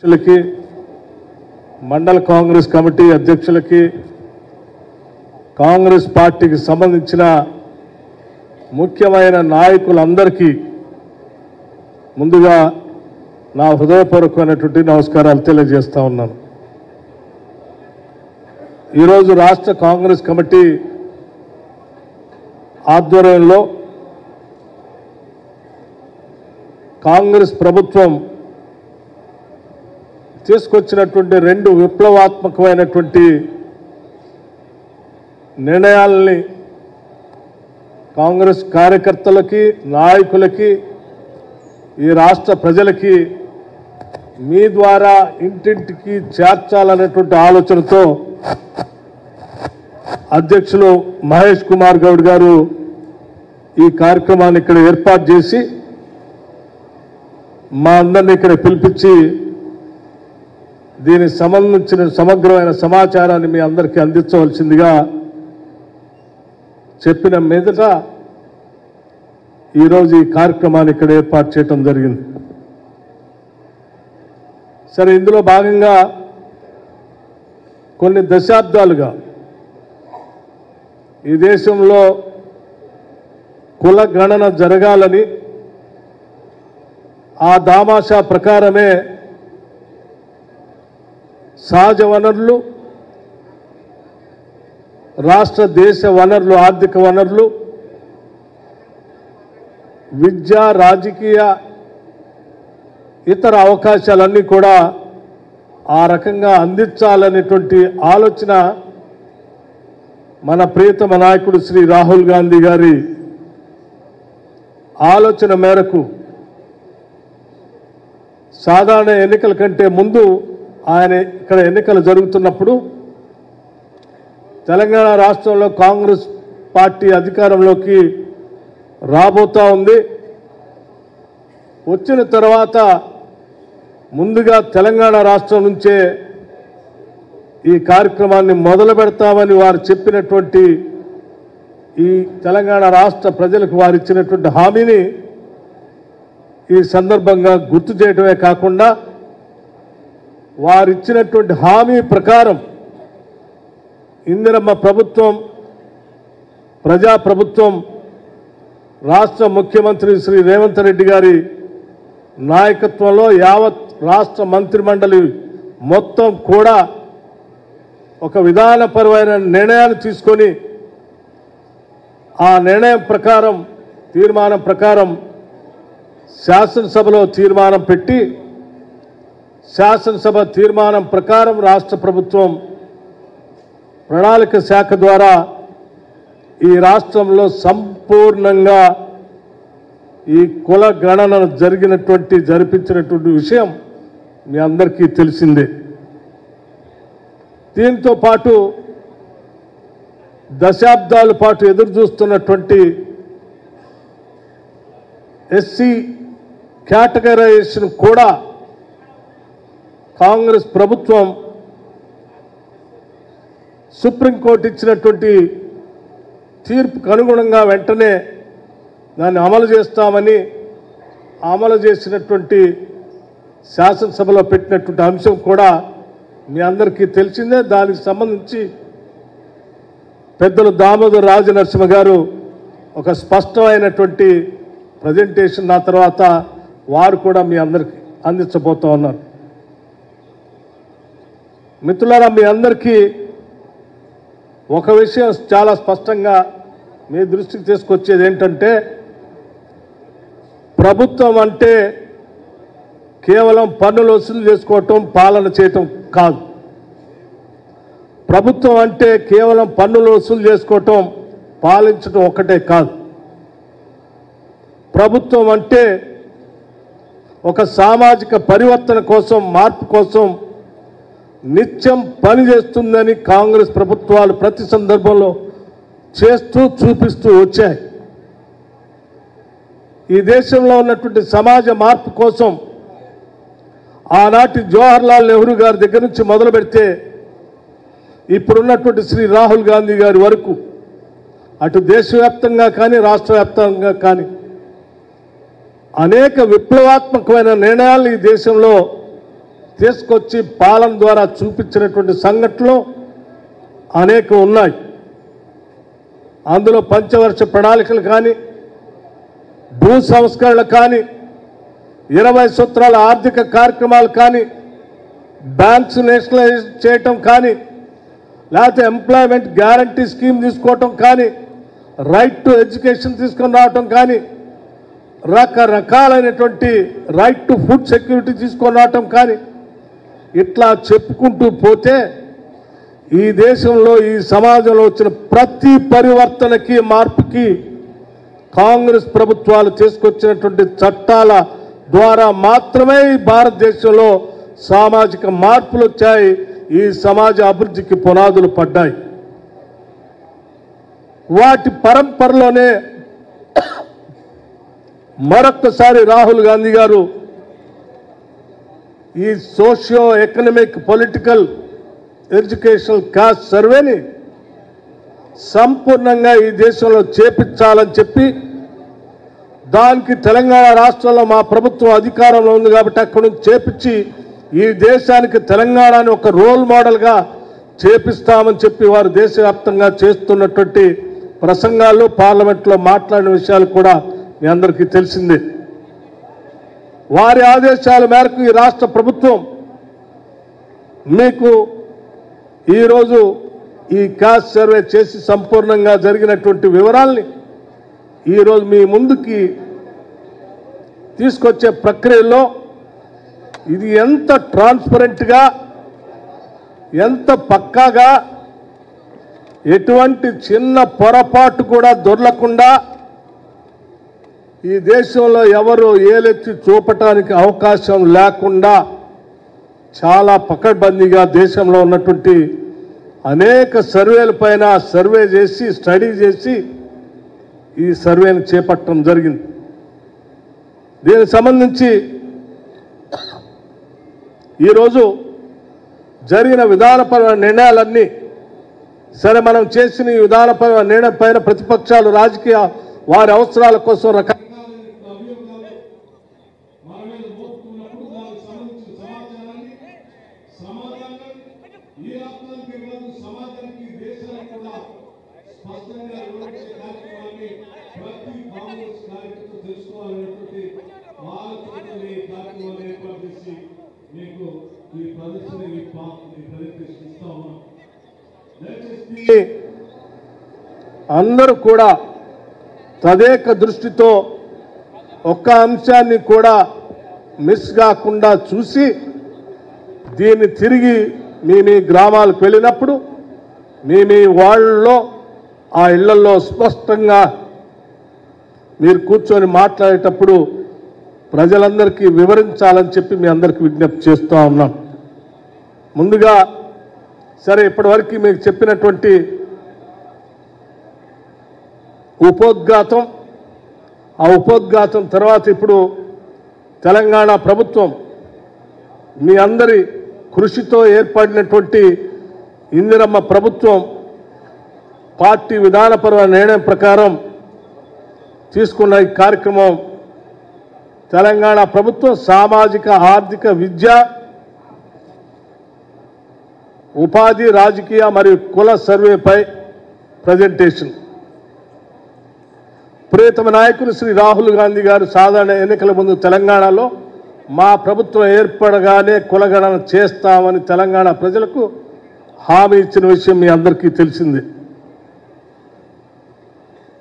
అధ్యక్షులకి మండల కాంగ్రెస్ కమిటీ అధ్యక్షులకి కాంగ్రెస్ పార్టీకి సంబంధించిన ముఖ్యమైన నాయకులందరికీ ముందుగా నా హృదయపూర్వకమైనటువంటి నమస్కారాలు తెలియజేస్తా ఉన్నాను. ఈరోజు రాష్ట్ర కాంగ్రెస్ కమిటీ ఆధ్వర్యంలో కాంగ్రెస్ ప్రభుత్వం తీసుకొచ్చినటువంటి రెండు విప్లవాత్మకమైనటువంటి నిర్ణయాలని కాంగ్రెస్ కార్యకర్తలకి నాయకులకి ఈ రాష్ట్ర ప్రజలకి మీ ద్వారా ఇంటింటికి చేర్చాలనేటువంటి ఆలోచనతో అధ్యక్షులు మహేష్ కుమార్ గౌడ్ గారు ఈ కార్యక్రమాన్ని ఇక్కడ ఏర్పాటు చేసి మా అందరినీ ఇక్కడ పిలిపించి దీనికి సంబంధించిన సమగ్రమైన సమాచారాన్ని మీ అందరికీ అందించవలసిందిగా చెప్పిన మీదట ఈరోజు ఈ కార్యక్రమాన్ని ఇక్కడ ఏర్పాటు చేయడం జరిగింది. సరే, ఇందులో భాగంగా కొన్ని దశాబ్దాలుగా ఈ దేశంలో కుల గణన జరగాలని ఆ దామాషా ప్రకారమే సహజ వనరులు, రాష్ట్ర దేశ వనరులు, ఆర్థిక వనరులు, విద్య, రాజకీయ ఇతర అవకాశాలన్నీ కూడా ఆ రకంగా అందించాలనేటువంటి ఆలోచన మన ప్రియతమ నాయకుడు శ్రీ రాహుల్ గాంధీ గారి ఆలోచన మేరకు సాధారణ ఎన్నికల కంటే ముందు ఆయన ఇక్కడ ఎన్నికలు జరుగుతున్నప్పుడు తెలంగాణ రాష్ట్రంలో కాంగ్రెస్ పార్టీ అధికారంలోకి రాబోతా ఉంది. వచ్చిన తర్వాత ముందుగా తెలంగాణ రాష్ట్రం నుంచే ఈ కార్యక్రమాన్ని మొదలు పెడతామని వారు చెప్పినటువంటి ఈ తెలంగాణ రాష్ట్ర ప్రజలకు వారు ఇచ్చినటువంటి హామీని ఈ సందర్భంగా గుర్తు చేయడమే కాకుండా వారిచ్చినటువంటి హామీ ప్రకారం ఇందిరమ్మ ప్రభుత్వం, ప్రజాప్రభుత్వం, రాష్ట్ర ముఖ్యమంత్రి శ్రీ రేవంత్ రెడ్డి గారి నాయకత్వంలో యావత్ రాష్ట్ర మంత్రిమండలి మొత్తం కూడా ఒక విధానపరమైన నిర్ణయాన్ని తీసుకొని ఆ నిర్ణయం ప్రకారం, తీర్మానం ప్రకారం శాసనసభలో తీర్మానం పెట్టి శాసనసభ తీర్మానం ప్రకారం రాష్ట్ర ప్రభుత్వం ప్రణాళిక శాఖ ద్వారా ఈ రాష్ట్రంలో సంపూర్ణంగా ఈ కుల గణన జరిపించినటువంటి విషయం మీ అందరికీ తెలిసిందే. దీంతో పాటు దశాబ్దాల పాటు ఎదురు చూస్తున్నటువంటి ఎస్సీ కేటగరైజేషన్ కూడా కాంగ్రెస్ ప్రభుత్వం సుప్రీంకోర్టు ఇచ్చినటువంటి తీర్పుకు అనుగుణంగా వెంటనే దాన్ని అమలు చేస్తామని అమలు చేసినటువంటి శాసనసభలో పెట్టినటువంటి అంశం కూడా మీ అందరికీ తెలిసిందే. దానికి సంబంధించి పెద్దలు దామోదర్ రాజనరసింహ గారు ఒక స్పష్టమైనటువంటి ప్రజెంటేషన్ నా తర్వాత వారు కూడా మీ అందరికీ అందించబోతూ ఉన్నారు. మిత్రులారా, మీ అందరికీ ఒక విషయం చాలా స్పష్టంగా మీ దృష్టికి తీసుకొచ్చేది ఏంటంటే, ప్రభుత్వం అంటే కేవలం పన్నులు వసూలు చేసుకోవటం, పాలన చేయటం కాదు. ప్రభుత్వం అంటే కేవలం పన్నులు వసూలు చేసుకోవటం, పాలించటం ఒక్కటే కాదు. ప్రభుత్వం అంటే ఒక సామాజిక పరివర్తన కోసం, మార్పు కోసం నిత్యం పనిచేస్తుందని కాంగ్రెస్ ప్రభుత్వాలు ప్రతి సందర్భంలో చేస్తూ చూపిస్తూ వచ్చాయి. ఈ దేశంలో ఉన్నటువంటి సమాజ మార్పు కోసం ఆనాటి జవహర్లాల్ నెహ్రూ గారి దగ్గర నుంచి మొదలు పెడితే ఇప్పుడున్నటువంటి శ్రీ రాహుల్ గాంధీ గారి వరకు అటు దేశవ్యాప్తంగా కానీ రాష్ట్ర వ్యాప్తంగా కానీ అనేక విప్లవాత్మకమైన నిర్ణయాలు ఈ దేశంలో తీసుకొచ్చి పాలన ద్వారా చూపించినటువంటి సంఘటనలు అనేకం ఉన్నాయి. అందులో పంచవర్ష ప్రణాళికలు కానీ, భూ సంస్కరణలు కానీ, 20 సూత్రాల ఆర్థిక కార్యక్రమాలు కానీ, బ్యాంక్స్ నేషనలైజ్ చేయటం కానీ, లేకపోతే ఎంప్లాయ్మెంట్ గ్యారంటీ స్కీమ్ తీసుకోవటం కానీ, రైట్ టు ఎడ్యుకేషన్ తీసుకొని రావటం కానీ, రకరకాలైనటువంటి రైట్ టు ఫుడ్ సెక్యూరిటీ తీసుకొని రావటం కానీ, ఇట్లా చెప్పుకుంటూ పోతే ఈ దేశంలో ఈ సమాజంలో వచ్చిన ప్రతి పరివర్తనకి మార్పుకి కాంగ్రెస్ ప్రభుత్వాలు తీసుకొచ్చినటువంటి చట్టాల ద్వారా మాత్రమే ఈ భారతదేశంలో సామాజిక మార్పులు వచ్చాయి. ఈ సమాజ అభివృద్ధికి పునాదులు పడ్డాయి. వాటి పరంపరలోనే మరొక్కసారి రాహుల్ గాంధీ గారు ఈ socio economic political educational cost సర్వేని సంపూర్ణంగా ఈ దేశంలో చేపించాలని చెప్పి, దానికి తెలంగాణ రాష్ట్రంలో మా ప్రభుత్వం అధికారంలో ఉంది కాబట్టి అక్కడి నుంచి చేపించి ఈ దేశానికి తెలంగాణని ఒక రోల్ మోడల్గా చేపిస్తామని చెప్పి వారు దేశవ్యాప్తంగా చేస్తున్నటువంటి ప్రసంగాల్లో పార్లమెంట్లో మాట్లాడిన విషయాలు కూడా మీ అందరికీ తెలిసిందే. వారి ఆదేశాల మేరకు ఈ రాష్ట్ర ప్రభుత్వం మీకు ఈరోజు ఈ కాస్ట్ సర్వే చేసి సంపూర్ణంగా జరిగినటువంటి వివరాల్ని ఈరోజు మీ ముందుకి తీసుకొచ్చే ప్రక్రియలో ఇది ఎంత ట్రాన్స్పరెంట్గా, ఎంత పక్కాగా, ఎటువంటి చిన్న పొరపాటు కూడా దొరలకుండా ఈ దేశంలో ఎవరు ఏలెత్తి చూపటానికి అవకాశం లేకుండా చాలా పకడ్బందీగా దేశంలో ఉన్నటువంటి అనేక సర్వేల పైన సర్వే చేసి, స్టడీ చేసి ఈ సర్వేను చేపట్టడం జరిగింది. దీనికి సంబంధించి ఈరోజు జరిగిన విధానపరమైన నిర్ణయాలన్నీ సరే, మనం చేసిన ఈ విధానపరమైన నిర్ణయం పైన ప్రతిపక్షాలు రాజకీయ వారి అవసరాల కోసం అందరూ కూడా తదేక దృష్టితో ఒక్క అంశాన్ని కూడా మిస్ కాకుండా చూసి దీన్ని తిరిగి మీ గ్రామాలకు వెళ్ళినప్పుడు మీ వాళ్ళలో ఆ ఇళ్లలో స్పష్టంగా మీరు కూర్చొని మాట్లాడేటప్పుడు ప్రజలందరికీ వివరించాలని చెప్పి మీ అందరికీ విజ్ఞప్తి చేస్తూ ఉన్నాం. ముందుగా సరే, ఇప్పటివరకు మీకు చెప్పినటువంటి ఉపోద్ఘాతం, ఆ ఉపోద్ఘాతం తర్వాత ఇప్పుడు తెలంగాణ ప్రభుత్వం మీ అందరి కృషితో ఏర్పడినటువంటి ఇందిరమ్మ ప్రభుత్వం పార్టీ విధానపరమైన నిర్ణయం ప్రకారం తీసుకున్న ఈ కార్యక్రమం తెలంగాణ ప్రభుత్వం సామాజిక, ఆర్థిక, విద్య, ఉపాధి, రాజకీయ మరియు కుల సర్వేపై ప్రజెంటేషన్. ప్రియతమ నాయకులు శ్రీ రాహుల్ గాంధీ గారు సాధారణ ఎన్నికల ముందు తెలంగాణలో మా ప్రభుత్వం ఏర్పడగానే కులగణన చేస్తామని తెలంగాణ ప్రజలకు హామీ ఇచ్చిన విషయం మీ అందరికీ తెలిసిందే.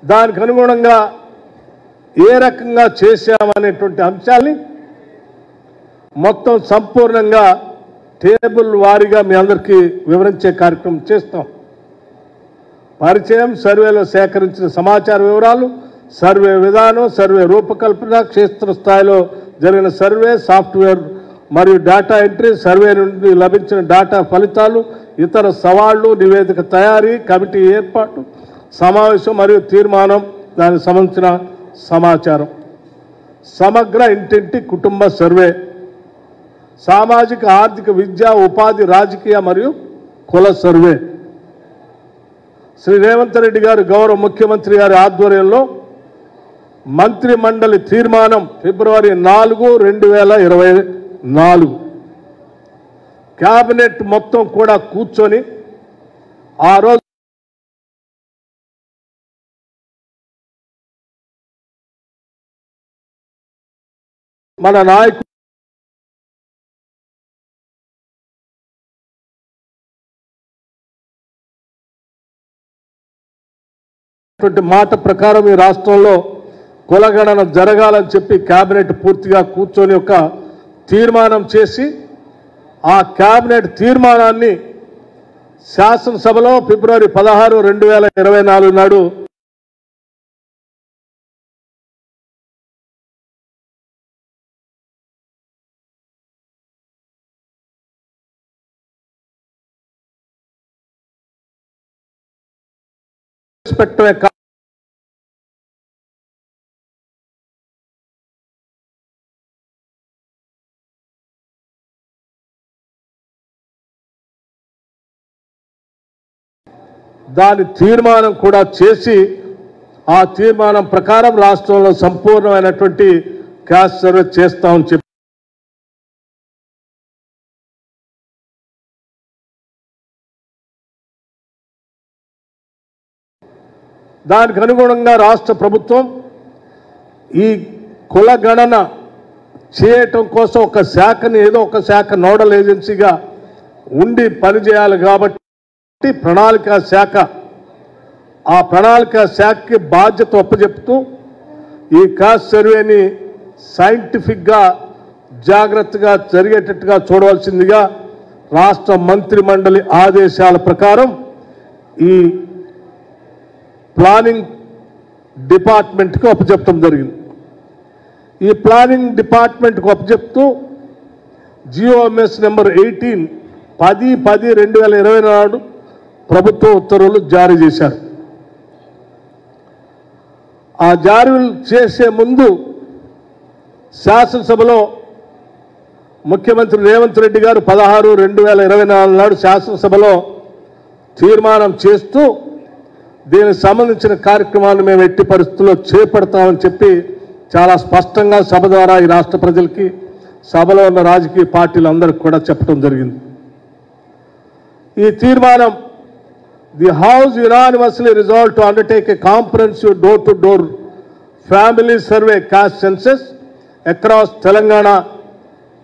దానికి అనుగుణంగా ఏ రకంగా చేశామనేటువంటి అంశాల్ని మొత్తం సంపూర్ణంగా టేబుల్ వారీగా మీ అందరికీ వివరించే కార్యక్రమం చేస్తాం. పరిచయం, సర్వేలో సేకరించిన సమాచార వివరాలు, సర్వే విధానం, సర్వే రూపకల్పన, క్షేత్రస్థాయిలో జరిగిన సర్వే, సాఫ్ట్వేర్ మరియు డేటా ఎంట్రీ, సర్వే నుండి లభించిన డేటా ఫలితాలు, ఇతర సవాళ్లు, నివేదిక తయారీ, కమిటీ ఏర్పాటు, సమావేశం మరియు తీర్మానం, దానికి సంబంధించిన సమాచారం, సమగ్ర ఇంటింటి కుటుంబ సర్వే, సామాజిక, ఆర్థిక, విద్య, ఉపాధి, రాజకీయ మరియు కుల సర్వే. శ్రీ రేవంత్ రెడ్డి గారు గౌరవ ముఖ్యమంత్రి గారి ఆధ్వర్యంలో మంత్రి మండలి తీర్మానం ఫిబ్రవరి 4, 2024 క్యాబినెట్ మొత్తం కూడా కూర్చొని ఆ రోజు మన నాయకుడు మాట ప్రకారం ఈ రాష్ట్రంలో కులగణన జరగాలని చెప్పి కేబినెట్ పూర్తిగా కూర్చొని ఒక తీర్మానం చేసి ఆ కేబినెట్ తీర్మానాన్ని శాసనసభలో ఫిబ్రవరి 16, 2024 నాడు పెట్టమే దాని తీర్మానం కూడా చేసి ఆ తీర్మానం ప్రకారం రాష్ట్రంలో సంపూర్ణమైనటువంటి క్యాస్ట్ సర్వే చేస్తామని చెప్పి దానికి అనుగుణంగా రాష్ట్ర ప్రభుత్వం ఈ కుల గణన చేయటం కోసం ఒక శాఖని ఏదో ఒక శాఖ నోడల్ ఏజెన్సీగా ఉండి పనిచేయాలి కాబట్టి ప్రణాళిక శాఖ ఆ ప్రణాళిక శాఖకి బాధ్యత ఒప్పజెప్తూ ఈ కాస్ట్ సర్వేని సైంటిఫిక్గా జాగ్రత్తగా జరిగేటట్టుగా చూడవలసిందిగా రాష్ట్ర మంత్రి మండలి ఆదేశాల ప్రకారం ఈ ప్లానింగ్ డిపార్ట్మెంట్కి అప్పచెప్పడం జరిగింది. ఈ ప్లానింగ్ డిపార్ట్మెంట్కి అప్పచెప్తూ జిఓఎంఎస్ నెంబర్ 18 10/10/2024 ప్రభుత్వ ఉత్తర్వులు జారీ చేశారు. ఆ జారీలు చేసే ముందు శాసనసభలో ముఖ్యమంత్రి రేవంత్ రెడ్డి గారు 16/2024 నాడు శాసనసభలో తీర్మానం చేస్తూ దీనికి సంబంధించిన కార్యక్రమాలను మేము ఎట్టి పరిస్థితుల్లో చేపడతామని చెప్పి చాలా స్పష్టంగా సభ ద్వారా ఈ రాష్ట్ర ప్రజలకి సభలో ఉన్న రాజకీయ పార్టీలందరికీ కూడా చెప్పడం జరిగింది. ఈ తీర్మానం the house unanimously resolve to undertake A comprehensive door-to-door family survey cost census across Telangana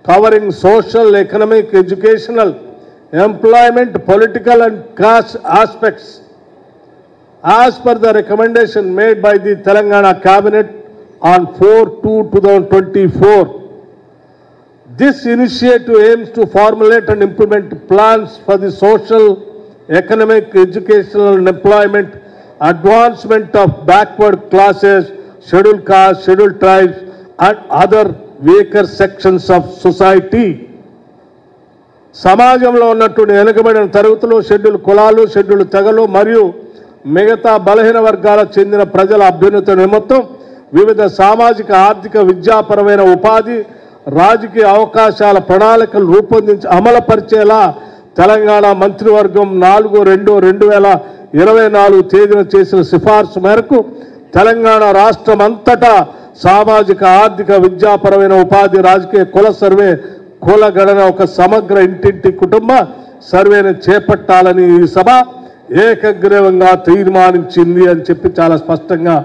covering social, economic, educational, employment, political and caste aspects as per the recommendation made by the Telangana Cabinet on 4/2/2024. This initiative aims to formulate and implement plans for the social, economic, educational and employment advancement of backward classes, scheduled castes, scheduled tribes and other weaker sections of society. సమాజంలో ఉన్నటువంటి వెనుకబడిన తరగతులు, schedule కులాలు, schedule తెగలు మరియు మిగతా బలహీన వర్గాలకు చెందిన ప్రజల అభ్యున్నతి నిమిత్తం వివిధ సామాజిక, ఆర్థిక, విద్యాపరమైన, ఉపాధి, రాజకీయ అవకాశాల ప్రణాళికలు రూపొందించి అమలుపరిచేలా తెలంగాణ మంత్రివర్గం 4/2/2024 తేదీన చేసిన సిఫార్సు మేరకు తెలంగాణ రాష్ట్రం అంతటా సామాజిక, ఆర్థిక, విద్యాపరమైన, ఉపాధి, రాజకీయ కుల సర్వే, కుల గణన ఒక సమగ్ర ఇంటింటి కుటుంబ సర్వేను చేపట్టాలని ఈ సభ ఏకగ్రీవంగా తీర్మానించింది అని చెప్పి చాలా స్పష్టంగా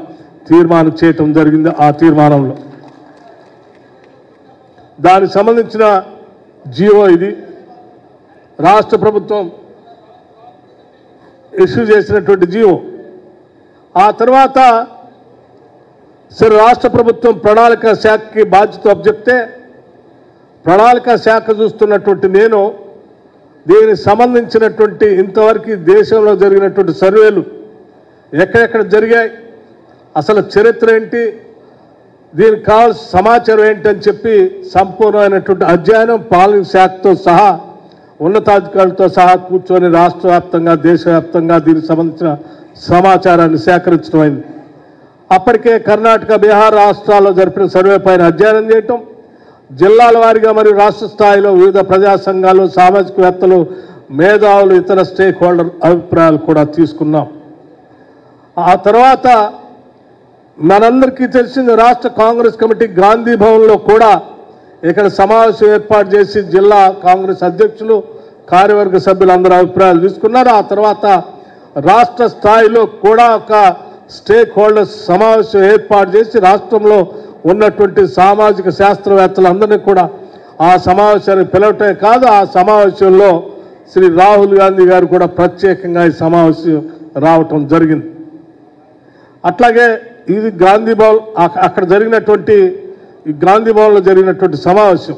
తీర్మానం చేయటం జరిగింది. ఆ తీర్మానంలో దానికి సంబంధించిన జియో ఇది రాష్ట్ర ప్రభుత్వం ఇష్యూ చేసినటువంటి జియో. ఆ తర్వాత సరే రాష్ట్ర ప్రభుత్వం ప్రణాళిక శాఖకి బాధ్యత అప్పచెప్తే ప్రణాళిక శాఖ చూస్తున్నటువంటి నేను దీనికి సంబంధించినటువంటి ఇంతవరకు దేశంలో జరిగినటువంటి సర్వేలు ఎక్కడెక్కడ జరిగాయి, అసలు చరిత్ర ఏంటి, దీనికి కావాల్సిన సమాచారం ఏంటి అని చెప్పి సంపూర్ణమైనటువంటి అధ్యయనం పాలనా శాఖతో సహా ఉన్నతాధికారులతో సహా కూర్చొని రాష్ట్ర వ్యాప్తంగా, దేశవ్యాప్తంగా దీనికి సంబంధించిన సమాచారాన్ని సేకరించడం అయింది. అప్పటికే కర్ణాటక, బీహార్ రాష్ట్రాల్లో జరిపిన సర్వే పైన అధ్యయనం చేయటం, జిల్లాల వారీగా మరియు రాష్ట్ర స్థాయిలో వివిధ ప్రజా సంఘాలు, సామాజికవేత్తలు, మేధావులు, ఇతర స్టేక్ హోల్డర్ అభిప్రాయాలు కూడా తీసుకున్నాం. ఆ తర్వాత మనందరికీ తెలిసింది రాష్ట్ర కాంగ్రెస్ కమిటీ గాంధీ భవన్లో కూడా ఇక్కడ సమావేశం ఏర్పాటు చేసి జిల్లా కాంగ్రెస్ అధ్యక్షులు కార్యవర్గ సభ్యులు అందరూ అభిప్రాయాలు తీసుకున్నారు. ఆ తర్వాత రాష్ట్ర స్థాయిలో కూడా ఒక స్టేక్ హోల్డర్స్ సమావేశం ఏర్పాటు చేసి రాష్ట్రంలో ఉన్నటువంటి సామాజిక శాస్త్రవేత్తలందరినీ కూడా ఆ సమావేశానికి పిలవటమే కాదు, ఆ సమావేశంలో శ్రీ రాహుల్ గాంధీ గారు కూడా ప్రత్యేకంగా ఈ సమావేశం రావటం జరిగింది. అట్లాగే ఇది గాంధీ భవన్ అక్కడ జరిగినటువంటి ఈ గాంధీ భవన్లో జరిగినటువంటి సమావేశం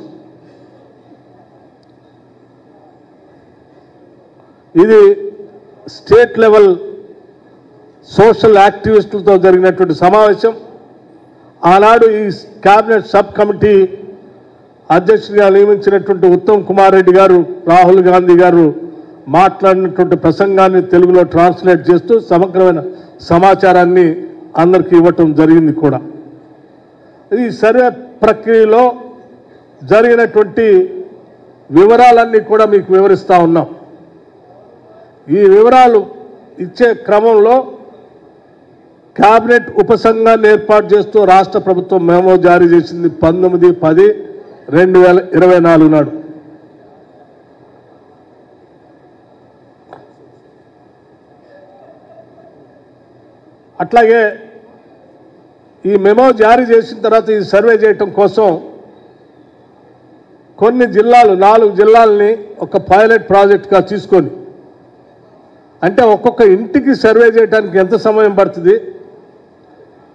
ఇది స్టేట్ లెవెల్ సోషల్ యాక్టివిస్టులతో జరిగినటువంటి సమావేశం. ఆనాడు ఈ క్యాబినెట్ సబ్ కమిటీ అధ్యక్షుడిగా నియమించినటువంటి ఉత్తమ్ కుమార్ రెడ్డి గారు రాహుల్ గాంధీ గారు మాట్లాడినటువంటి ప్రసంగాన్ని తెలుగులో ట్రాన్స్లేట్ చేస్తూ సమగ్రమైన సమాచారాన్ని అందరికీ ఇవ్వటం జరిగింది కూడా. ఈ సర్వే ప్రక్రియలో జరిగినటువంటి వివరాలన్నీ కూడా మీకు వివరిస్తూ ఉన్నాం. ఈ వివరాలు ఇచ్చే క్రమంలో క్యాబినెట్ ఉపసంఘాన్ని ఏర్పాటు చేస్తూ రాష్ట్ర ప్రభుత్వం మెమో జారీ చేసింది 19/10/2024 నాడు. అట్లాగే ఈ మెమో జారీ చేసిన తర్వాత ఈ సర్వే చేయటం కోసం కొన్ని జిల్లాలు 4 జిల్లాలని ఒక పైలట్ ప్రాజెక్ట్గా తీసుకొని, అంటే ఒక్కొక్క ఇంటికి సర్వే చేయడానికి ఎంత సమయం పడుతుంది,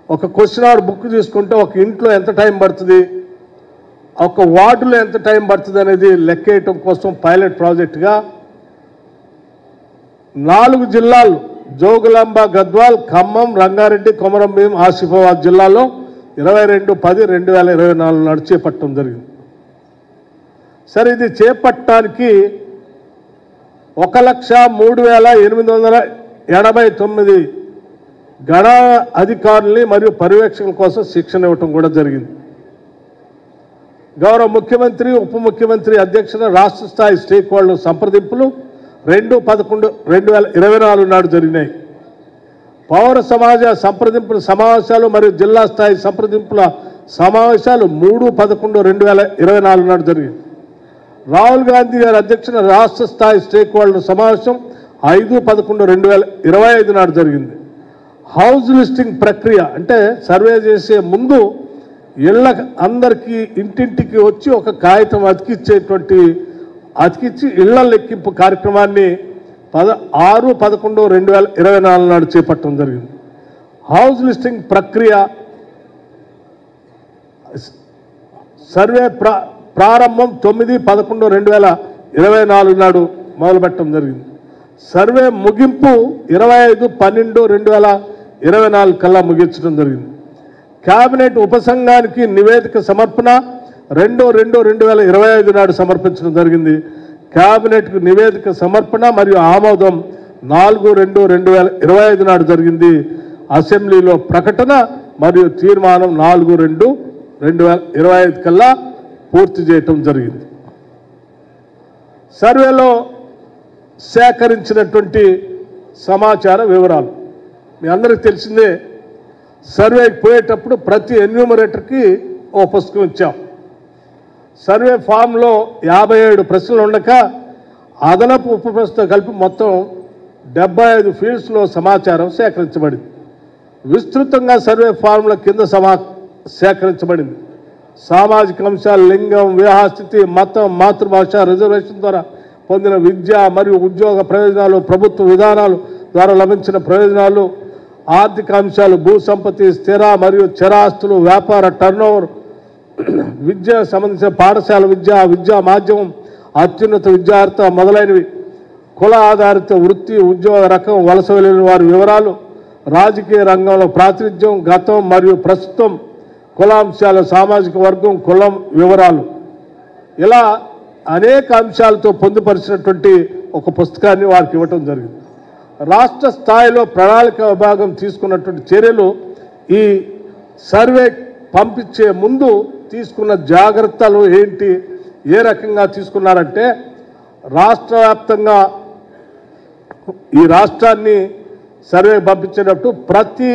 ఒక క్వశ్చన్ అవర్ బుక్ తీసుకుంటే ఒక ఇంట్లో ఎంత టైం పడుతుంది, ఒక వార్డులో ఎంత టైం పడుతుంది అనేది లెక్కేయటం కోసం పైలట్ ప్రాజెక్టుగా 4 జిల్లాలు జోగులాంబ, గద్వాల్, ఖమ్మం, రంగారెడ్డి, కొమరంభీం, ఆసిఫాబాద్ జిల్లాలో 22/10/2024 నాడు చేపట్టడం జరిగింది. సరే, ఇది చేపట్టడానికి 1,03,889 గణ అధికారుల్ని మరియు పర్యవేక్షకుల కోసం శిక్షణ ఇవ్వటం కూడా జరిగింది. గౌరవ ముఖ్యమంత్రి, ఉప ముఖ్యమంత్రి అధ్యక్షతన రాష్ట్ర స్థాయి స్టేక్ హోల్డర్ సంప్రదింపులు 2/11/2024 నాడు జరిగినాయి. పౌర సమాజ సంప్రదింపుల సమావేశాలు మరియు జిల్లా స్థాయి సంప్రదింపుల సమావేశాలు 3/11/2024 నాడు జరిగింది. రాహుల్ గాంధీ గారి అధ్యక్షతన రాష్ట్ర స్థాయి స్టేక్ హోల్డర్ సమావేశం 5/11/2025 నాడు జరిగింది. హౌస్ లిస్టింగ్ ప్రక్రియ అంటే సర్వే చేసే ముందు ఇళ్ళ అందరికీ ఇంటింటికి వచ్చి ఒక కాగితం అతికిచ్చి ఇళ్ల లెక్కింపు కార్యక్రమాన్ని 6/11/2024 నాడు చేపట్టడం జరిగింది. హౌస్ లిస్టింగ్ ప్రక్రియ సర్వే ప్రారంభం 9/11/2024 నాడు మొదలుపెట్టడం జరిగింది. సర్వే ముగింపు 25/12/2024 కల్లా ముగించడం జరిగింది. కేబినెట్ ఉపసంఘానికి నివేదిక సమర్పణ 2/2/2025 నాడు సమర్పించడం జరిగింది. కేబినెట్కు నివేదిక సమర్పణ మరియు ఆమోదం 4/2/2025 నాడు జరిగింది. అసెంబ్లీలో ప్రకటన మరియు తీర్మానం 4/2/2025 కల్లా పూర్తి చేయటం జరిగింది. సర్వేలో సేకరించినటువంటి సమాచార వివరాలు మీ అందరికీ తెలిసిందే. సర్వేకి పోయేటప్పుడు ప్రతి ఎన్యూమరేటర్కి ఓ పుస్తకం ఇచ్చాం. సర్వే ఫామ్లో 57 ప్రశ్నలు ఉండక అదనపు ఉప ప్రశ్నతో కలిపి మొత్తం 75 ఫీల్డ్స్లో సమాచారం సేకరించబడింది. విస్తృతంగా సర్వే ఫామ్ల కింద సేకరించబడింది. సామాజిక అంశాలు, లింగం, వివాహస్థితి, మతం, మాతృభాష, రిజర్వేషన్ ద్వారా పొందిన విద్య మరియు ఉద్యోగ ప్రయోజనాలు, ప్రభుత్వ విధానాలు ద్వారా లభించిన ప్రయోజనాలు, ఆర్థిక అంశాలు, భూ సంపత్తి, స్థిర మరియు చరాస్తులు, వ్యాపార టర్నోవర్, విద్య సంబంధించిన పాఠశాల విద్యా మాధ్యమం, అత్యున్నత విద్యార్థి మొదలైనవి, కుల ఆధారిత వృత్తి, ఉద్యోగ రకం, వలస వెళ్ళిన వారి వివరాలు, రాజకీయ రంగంలో ప్రాతినిధ్యం, గతం మరియు ప్రస్తుతం, కులాంశాల, సామాజిక వర్గం, కులం వివరాలు, ఇలా అనేక అంశాలతో పొందుపరిచినటువంటి ఒక పుస్తకాన్ని వారికి ఇవ్వటం జరిగింది. రాష్ట్ర స్థాయిలో ప్రణాళిక విభాగం తీసుకున్నటువంటి చర్యలు ఈ సర్వే పంపించే ముందు తీసుకున్న జాగ్రత్తలు ఏంటి, ఏ రకంగా తీసుకున్నారంటే, రాష్ట్ర వ్యాప్తంగా ఈ రాష్ట్రాన్ని సర్వే పంపించేటప్పుడు ప్రతి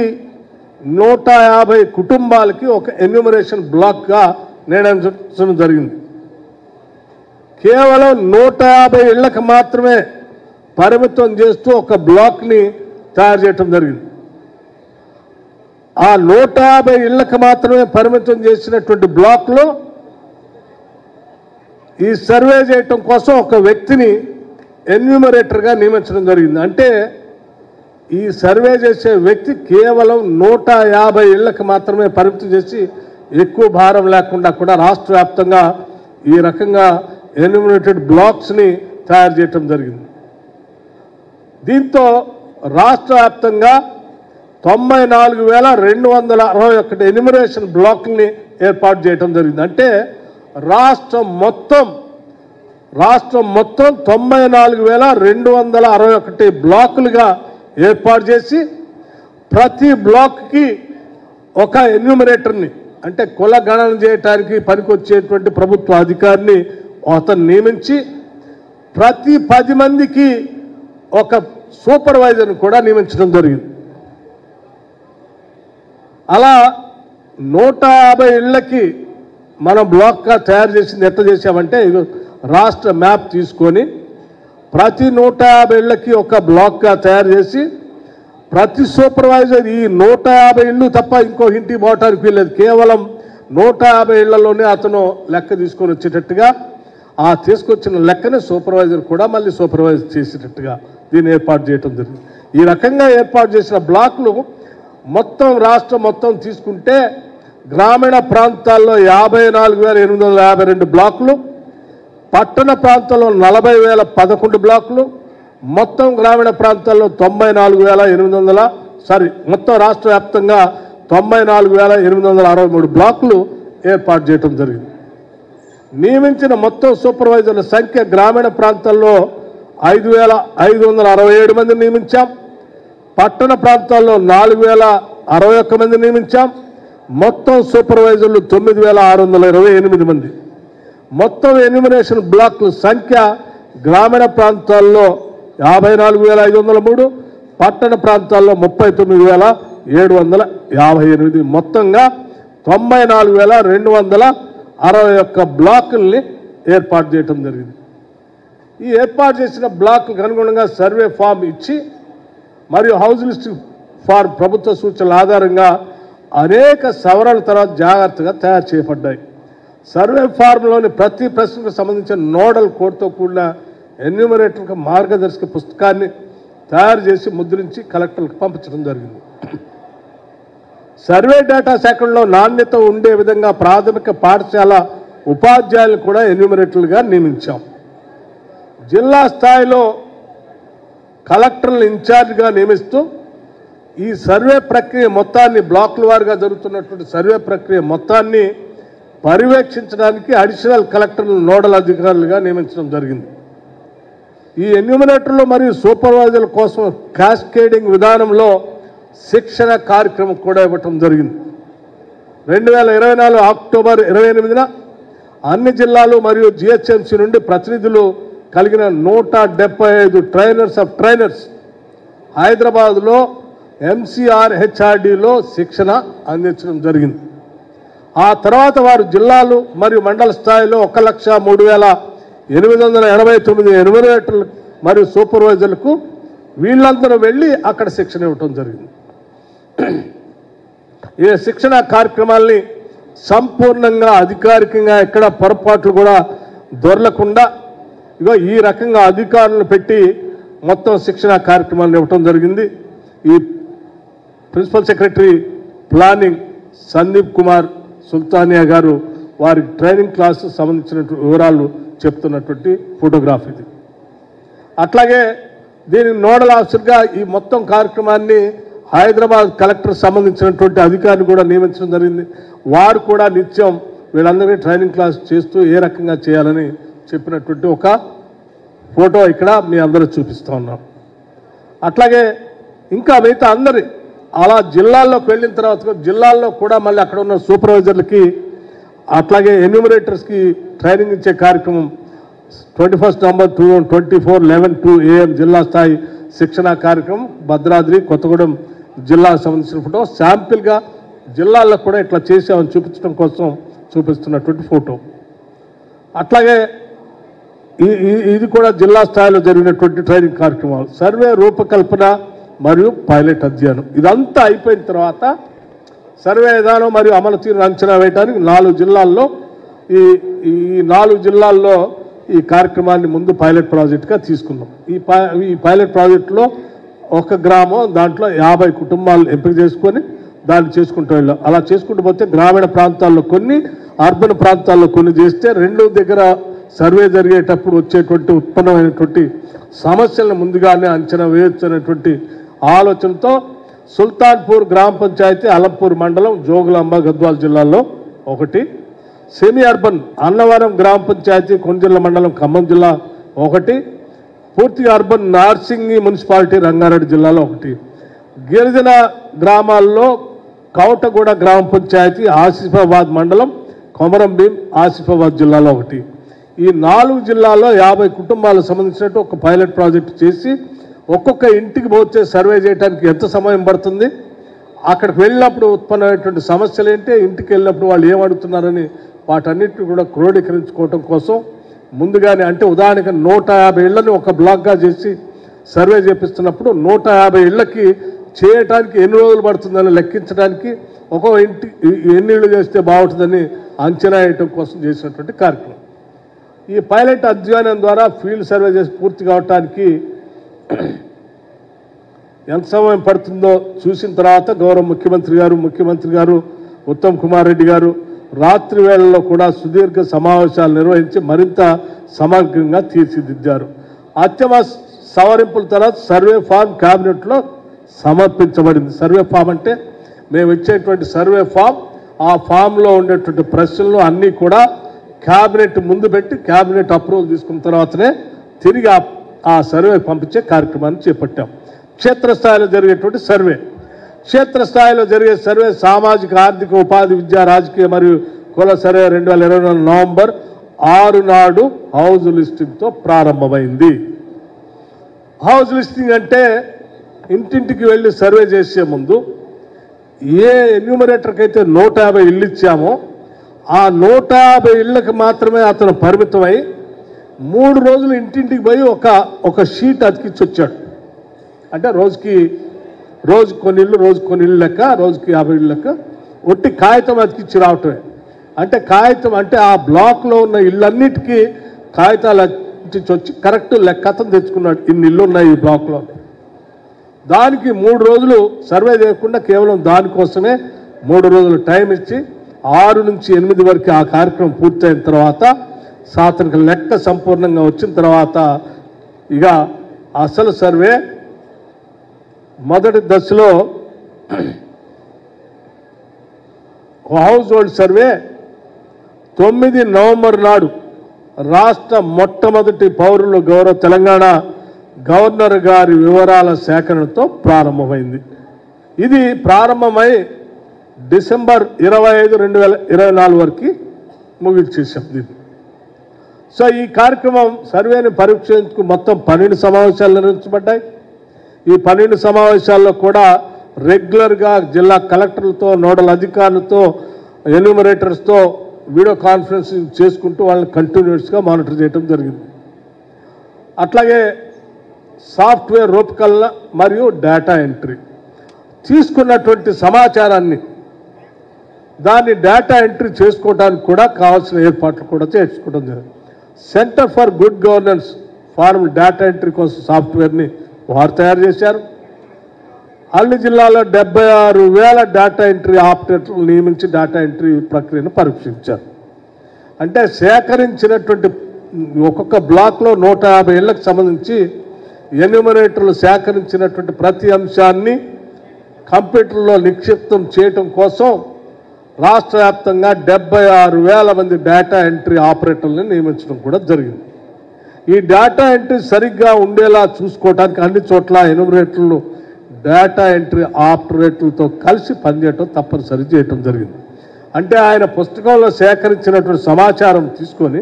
150 కుటుంబాలకి ఒక ఎన్యూమరేషన్ బ్లాక్గా నిర్ణయించడం జరిగింది. కేవలం 150 ఇళ్లకు మాత్రమే పరిమితం చేస్తూ ఒక బ్లాక్ని తయారు చేయటం జరిగింది. ఆ 150 ఇళ్లకు మాత్రమే పరిమితం చేసినటువంటి బ్లాక్లో ఈ సర్వే చేయటం కోసం ఒక వ్యక్తిని ఎన్యూమరేటర్గా నియమించడం జరిగింది. అంటే ఈ సర్వే చేసే వ్యక్తి కేవలం 150 ఇళ్లకు మాత్రమే పరిమితం చేసి ఎక్కువ భారం లేకుండా కూడా రాష్ట్ర వ్యాప్తంగా ఈ రకంగా ఎన్యూమరేటెడ్ బ్లాక్స్ని తయారు చేయటం జరిగింది. దీంతో రాష్ట్ర వ్యాప్తంగా 94,261 ఎన్యూమరేషన్ బ్లాక్ని ఏర్పాటు చేయటం జరిగింది. అంటే రాష్ట్రం మొత్తం 94,261 బ్లాకులుగా ఏర్పాటు చేసి ప్రతి బ్లాక్కి ఒక ఎన్యూమరేటర్ని అంటే కుల గణన చేయడానికి పనికొచ్చేటువంటి ప్రభుత్వ అధికారిని అతను నియమించి ప్రతి 10 మందికి ఒక సూపర్వైజర్ని కూడా నియమించడం జరిగింది. అలా 150 ఇళ్లకి మనం బ్లాక్గా తయారు చేసింది ఎట్లా చేసామంటే రాష్ట్ర మ్యాప్ తీసుకొని ప్రతి 150 ఇళ్లకి ఒక బ్లాక్గా తయారు చేసి ప్రతి సూపర్వైజర్ ఈ 150 ఇళ్ళు తప్ప ఇంకో ఇంటికి పోవటానికి వీల్లేదు. కేవలం 150 ఇళ్లలోనే అతను లెక్క తీసుకొని వచ్చేటట్టుగా ఆ తీసుకొచ్చిన లెక్కనే సూపర్వైజర్ కూడా మళ్ళీ సూపర్వైజ్ చేసేటట్టుగా దీన్ని ఏర్పాటు చేయడం జరిగింది. ఈ రకంగా ఏర్పాటు చేసిన బ్లాక్లు మొత్తం రాష్ట్రం మొత్తం తీసుకుంటే గ్రామీణ ప్రాంతాల్లో 54,852 బ్లాకులు, పట్టణ ప్రాంతాల్లో 40,011 బ్లాకులు, మొత్తం గ్రామీణ ప్రాంతాల్లో 94,800 మొత్తం రాష్ట్ర వ్యాప్తంగా 94,863 బ్లాకులు ఏర్పాటు చేయడం జరిగింది. నియమించిన మొత్తం సూపర్వైజర్ల సంఖ్య గ్రామీణ ప్రాంతాల్లో 5,567 మందిని నియమించాం, పట్టణ ప్రాంతాల్లో 4,061 మంది నియమించాం, మొత్తం సూపర్వైజర్లు 9,628 మంది. మొత్తం ఎన్యూమరేషన్ బ్లాక్ల సంఖ్య గ్రామీణ ప్రాంతాల్లో 54,503, పట్టణ ప్రాంతాల్లో 39,758, మొత్తంగా 94,261 బ్లాకుల్ని ఏర్పాటు చేయడం జరిగింది. ఈ ఏర్పాటు చేసిన బ్లాక్లకు అనుగుణంగా సర్వే ఫామ్ ఇచ్చి మరియు హౌస్ లిస్ట్ ఫార్ ప్రభుత్వ సూచనల ఆధారంగా అనేక సవరణల తర్వాత జాగ్రత్తగా తయారు చేయబడ్డాయి. సర్వే ఫార్మ్లోని ప్రతి ప్రశ్నకు సంబంధించిన నోడల్ కోడ్తో కూడిన ఎన్యూమరేటర్కి మార్గదర్శక పుస్తకాన్ని తయారు చేసి ముద్రించి కలెక్టర్లకు పంపించడం జరిగింది. సర్వే డేటా సేకరణలో నాణ్యత ఉండే విధంగా ప్రాథమిక పాఠశాల ఉపాధ్యాయులను కూడా ఎన్యూమరేటర్లుగా నియమించాం. జిల్లా స్థాయిలో కలెక్టర్లు ఇన్ఛార్జ్గా నియమిస్తూ ఈ సర్వే ప్రక్రియ మొత్తాన్ని బ్లాకుల వారీగా జరుగుతున్నటువంటి సర్వే ప్రక్రియ మొత్తాన్ని పర్యవేక్షించడానికి అడిషనల్ కలెక్టర్లు నోడల్ అధికారులుగా నియమించడం జరిగింది. ఈ ఎన్యూమరేటర్లు మరియు సూపర్వైజర్ల కోసం క్యాస్కేడింగ్ విధానంలో శిక్షణ కార్యక్రమం కూడా ఇవ్వటం జరిగింది. 2024 అక్టోబర్ 28న అన్ని జిల్లాలు మరియు జిహెచ్ఎంసీ నుండి ప్రతినిధులు కలిగిన 175 ట్రైనర్స్ ఆఫ్ ట్రైనర్స్ హైదరాబాద్లో MCRHRDలో శిక్షణ అందించడం జరిగింది. ఆ తర్వాత వారు జిల్లాలు మరియు మండల స్థాయిలో 1,03,889 ఎన్యూమరేటర్లు మరియు సూపర్వైజర్లకు వీళ్ళందరూ వెళ్ళి అక్కడ శిక్షణ ఇవ్వటం జరిగింది. ఈ శిక్షణ కార్యక్రమాల్ని సంపూర్ణంగా అధికారికంగా ఎక్కడ పొరపాట్లు కూడా దొరలకుండా ఈ రకంగా అధికారులను పెట్టి మొత్తం శిక్షణ కార్యక్రమాలను ఇవ్వటం జరిగింది. ఈ principal secretary planning Sandeep Kumar Sultania గారు వారి ట్రైనింగ్ క్లాస్ సంబంధించిన వివరాలు చెప్తున్నటువంటి ఫోటోగ్రాఫ్ ఇది. అట్లాగే దీనికి నోడల్ ఆఫీసర్గా ఈ మొత్తం కార్యక్రమాన్ని హైదరాబాద్ కలెక్టర్ సంబంధించినటువంటి అధికారిని కూడా నియమించడం జరిగింది. వారు కూడా నిత్యం వీళ్ళందరికీ ట్రైనింగ్ క్లాస్ చేస్తూ ఏ రకంగా చేయాలని చెప్పినటువంటి ఒక ఫోటో ఇక్కడ మీ అందరూ చూపిస్తూ ఉన్నాం. అట్లాగే ఇంకా మిగతా అందరి అలా జిల్లాల్లోకి వెళ్ళిన తర్వాత జిల్లాల్లో కూడా మళ్ళీ అక్కడ ఉన్న సూపర్వైజర్లకి అట్లాగే ఎన్యూమరేటర్స్కి ట్రైనింగ్ ఇచ్చే కార్యక్రమం 21 నవంబర్ 2024 11 AM జిల్లా స్థాయి శిక్షణ కార్యక్రమం భద్రాద్రి కొత్తగూడెం జిల్లాకు సంబంధించిన ఫోటో శాంపిల్గా జిల్లాల్లో కూడా ఇట్లా చేసామని చూపించడం కోసం చూపిస్తున్నటువంటి ఫోటో. అట్లాగే ఇది కూడా జిల్లా స్థాయిలో జరిగినటువంటి ట్రైనింగ్ కార్యక్రమాలు, సర్వే రూపకల్పన మరియు పైలట్ అధ్యయనం. ఇదంతా అయిపోయిన తర్వాత సర్వే విధానం మరియు అమలు తీరును అంచనా వేయడానికి 4 జిల్లాల్లో ఈ 4 జిల్లాల్లో ఈ కార్యక్రమాన్ని ముందు పైలట్ ప్రాజెక్టుగా తీసుకున్నాం. ఈ పైలట్ ప్రాజెక్టులో ఒక గ్రామం, దాంట్లో 50 కుటుంబాలు ఎంపిక చేసుకొని దాన్ని చేసుకుంటూ వెళ్ళాం. అలా చేసుకుంటూ పోతే గ్రామీణ ప్రాంతాల్లో కొన్ని, అర్బన్ ప్రాంతాల్లో కొన్ని చేస్తే 2 దగ్గర సర్వే జరిగేటప్పుడు వచ్చేటువంటి ఉత్పన్నమైనటువంటి సమస్యలను ముందుగానే అంచనా వేయొచ్చు అనేటువంటి ఆలోచనతో సుల్తాన్పూర్ గ్రామ పంచాయతీ, అలంపూర్ మండలం, జోగులాంబ, గద్వాల జిల్లాల్లో ఒకటి, సెమీ అర్బన్ అన్నవరం గ్రామ పంచాయతీ, కొంజర్ల మండలం, ఖమ్మం జిల్లా ఒకటి, పూర్తిగా అర్బన్ నార్సింగి మున్సిపాలిటీ, రంగారెడ్డి జిల్లాలో ఒకటి, గిరిజన గ్రామాల్లో కౌటగూడ గ్రామ పంచాయతీ, ఆసిఫాబాద్ మండలం, కొమరం భీం, ఆసిఫాబాద్ జిల్లాలో ఒకటి. ఈ 4 జిల్లాల్లో 50 కుటుంబాలకు సంబంధించినట్టు ఒక పైలట్ ప్రాజెక్ట్ చేసి ఒక్కొక్క ఇంటికి పోతే సర్వే చేయడానికి ఎంత సమయం పడుతుంది, అక్కడికి వెళ్ళినప్పుడు ఉత్పన్నమైనటువంటి సమస్యలు ఏంటి, ఇంటికి వెళ్ళినప్పుడు వాళ్ళు ఏమడుగుతున్నారని వాటన్నిటిని కూడా క్రోడీకరించుకోవటం కోసం ముందుగానే, అంటే ఉదాహరణకి 150 ఇళ్లని ఒక బ్లాక్గా చేసి సర్వే చేపిస్తున్నప్పుడు 150 ఇళ్లకి చేయటానికి ఎన్ని రోజులు పడుతుందని లెక్కించడానికి, ఒక్కో ఇంటి ఎన్ని ఇళ్ళు చేస్తే బాగుంటుందని అంచనా వేయటం కోసం చేసినటువంటి కార్యక్రమం. ఈ పైలట్ అధ్యయనం ద్వారా ఫీల్డ్ సర్వే చేసి పూర్తి కావటానికి ఎంత సమయం పడుతుందో చూసిన తర్వాత గౌరవ ముఖ్యమంత్రి గారు ఉత్తమ్ కుమార్ రెడ్డి గారు రాత్రి వేళల్లో కూడా సుదీర్ఘ సమావేశాలు నిర్వహించి మరింత సమగ్రంగా తీర్చిదిద్దారు. అంతిమ సవరింపుల తర్వాత సర్వే ఫామ్ క్యాబినెట్లో సమర్పించబడింది. సర్వే ఫామ్ అంటే మేము ఇచ్చేటువంటి సర్వే ఫామ్, ఆ ఫామ్లో ఉండేటువంటి ప్రశ్నలు అన్నీ కూడా క్యాబినెట్ ముందు పెట్టి క్యాబినెట్ అప్రూవల్ తీసుకున్న తర్వాతనే తిరిగి ఆ సర్వే పంపించే కార్యక్రమాన్ని చేపట్టాం. క్షేత్రస్థాయిలో జరిగేటువంటి సర్వే, క్షేత్రస్థాయిలో జరిగే సర్వే సామాజిక, ఆర్థిక, ఉపాధి, విద్యా, రాజకీయ మరియు కుల సర్వే 2024 నవంబర్ 6 నాడు హౌస్ లిస్టింగ్తో ప్రారంభమైంది. హౌస్ లిస్టింగ్ అంటే ఇంటింటికి వెళ్ళి సర్వే చేసే ముందు ఏ ఎన్యూమరేటర్కి అయితే 150 ఇళ్ళు ఇచ్చామో ఆ 150 ఇళ్ళకి మాత్రమే అతను పరిమితమై 3 రోజులు ఇంటింటికి పోయి ఒక షీట్ అతికిచ్చి వచ్చాడు. అంటే రోజు కొన్ని ఇళ్ళు లెక్క, రోజుకి 50 ఇళ్ళు లెక్క ఒట్టి కాగితం అతికిచ్చి రావటమే. అంటే కాగితం అంటే ఆ బ్లాక్లో ఉన్న ఇళ్ళన్నిటికీ కాగితాలు అతికిచ్చి వచ్చి కరెక్ట్ లెక్కతం తెచ్చుకున్నాడు, ఇన్ని ఇళ్ళు ఉన్నాయి ఈ బ్లాక్లో. దానికి 3 రోజులు సర్వే చేయకుండా కేవలం దానికోసమే 3 రోజులు టైం ఇచ్చి 6 నుంచి 8 వరకు ఆ కార్యక్రమం పూర్తయిన తర్వాత సాధారణ లెక్క సంపూర్ణంగా వచ్చిన తర్వాత ఇక అసలు సర్వే మొదటి దశలో హౌస్ హోల్డ్ సర్వే 9 నవంబర్ నాడు రాష్ట్ర మొట్టమొదటి పౌరులు గౌరవ తెలంగాణ గవర్నర్ గారి వివరాల సేకరణతో ప్రారంభమైంది. ఇది ప్రారంభమై డిసెంబర్ 25, 2024 వరకు ముగించేసాం దీన్ని. సో ఈ కార్యక్రమం సర్వేని పరీక్షించుకు మొత్తం 12 సమావేశాలు నిర్వహించబడ్డాయి. ఈ 12 సమావేశాల్లో కూడా రెగ్యులర్గా జిల్లా కలెక్టర్లతో, నోడల్ అధికారులతో, ఎన్యూమరేటర్స్తో వీడియో కాన్ఫరెన్సింగ్ చేసుకుంటూ వాళ్ళని కంటిన్యూస్గా మానిటర్ చేయడం జరిగింది. అట్లాగే సాఫ్ట్వేర్ రూపకల్పన మరియు డేటా ఎంట్రీ, తీసుకున్నటువంటి సమాచారాన్ని దాన్ని డేటా ఎంట్రీ చేసుకోవడానికి కూడా కావాల్సిన ఏర్పాట్లు కూడా చేసుకోవడం జరిగింది. Centre for good governance farm data entry కోసం సాఫ్ట్వేర్ని వారు తయారు చేశారు. అన్ని జిల్లాలో 76,000 డేటా ఎంట్రీ ఆపరేటర్లు నియమించి డేటా ఎంట్రీ ప్రక్రియను పరీక్షించారు. అంటే సేకరించినటువంటి ఒక్కొక్క బ్లాక్లో 150 ఇళ్లకు సంబంధించి ఎన్యూమరేటర్లు సేకరించినటువంటి ప్రతి అంశాన్ని కంప్యూటర్లో నిక్షిప్తం చేయటం కోసం రాష్ట్ర వ్యాప్తంగా 76,000 మంది డేటా ఎంట్రీ ఆపరేటర్లను నియమించడం కూడా జరిగింది. ఈ డేటా ఎంట్రీ సరిగ్గా ఉండేలా చూసుకోవడానికి అన్ని చోట్ల ఎన్యూమరేటర్లు డేటా ఎంట్రీ ఆపరేటర్లతో కలిసి పనిచేయటం తప్పనిసరి చేయటం జరిగింది. అంటే ఆయన పుస్తకంలో సేకరించినటువంటి సమాచారం తీసుకొని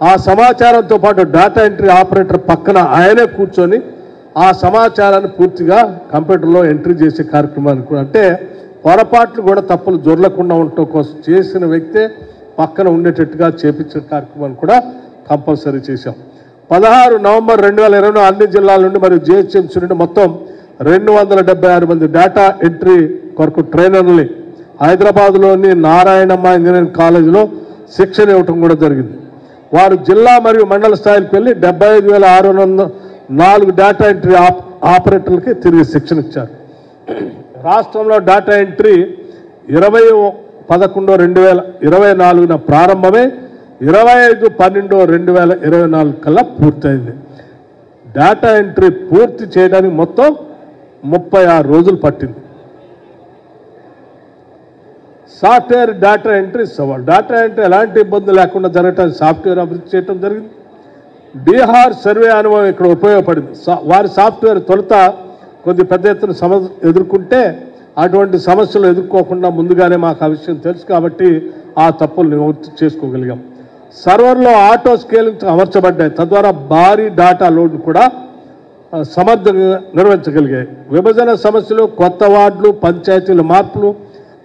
ఆ సమాచారంతో పాటు డేటా ఎంట్రీ ఆపరేటర్ పక్కన ఆయనే కూర్చొని ఆ సమాచారాన్ని పూర్తిగా కంప్యూటర్లో ఎంట్రీ చేసే కార్యక్రమానికి కూడా, అంటే పొరపాట్లు కూడా తప్పులు జొరలకుండా ఉండటం కోసం చేసిన వ్యక్తే పక్కన ఉండేటట్టుగా చేపించిన కార్యక్రమాన్ని కూడా కంపల్సరీ చేశాం. 16 నవంబర్ 2020 అన్ని జిల్లాల నుండి మరియు జిహెచ్ఎంసీ నుండి మొత్తం 276 మంది డేటా ఎంట్రీ కొరకు ట్రైనర్లని హైదరాబాద్లోని నారాయణమ్మ ఇంజనీరింగ్ కాలేజీలో శిక్షణ ఇవ్వటం కూడా జరిగింది. వారు జిల్లా మరియు మండల స్థాయికి వెళ్ళి 75,604 డేటా ఎంట్రీ ఆపరేటర్లకి తిరిగి శిక్షణ ఇచ్చారు. రాష్ట్రంలో డేటా ఎంట్రీ 20/11/2024 ప్రారంభమై 25/12/2024 కల్లా పూర్తయింది. డేటా ఎంట్రీ పూర్తి చేయడానికి మొత్తం 36 రోజులు పట్టింది. సాఫ్ట్వేర్ డేటా ఎంట్రీ సవాల్. డేటా ఎంట్రీ ఎలాంటి ఇబ్బంది లేకుండా జరగటానికి సాఫ్ట్వేర్ అభివృద్ధి చేయడం జరిగింది. బీహార్ సర్వే అనుభవం ఇక్కడ ఉపయోగపడింది. వారి సాఫ్ట్వేర్ తొలుత కొద్ది పెద్ద ఎత్తున సమస్య ఎదుర్కొంటే అటువంటి సమస్యలు ఎదుర్కోకుండా ముందుగానే మాకు ఆ విషయం తెలుసు కాబట్టి ఆ తప్పులు నివృత్తి చేసుకోగలిగాం. సర్వర్లో ఆటో స్కేలింగ్ అమర్చబడ్డాయి. తద్వారా భారీ డేటా లోడ్ కూడా సమర్థంగా నిర్వహించగలిగాయి. విభజన సమస్యలు, కొత్త వార్డులు, పంచాయతీల మార్పులు,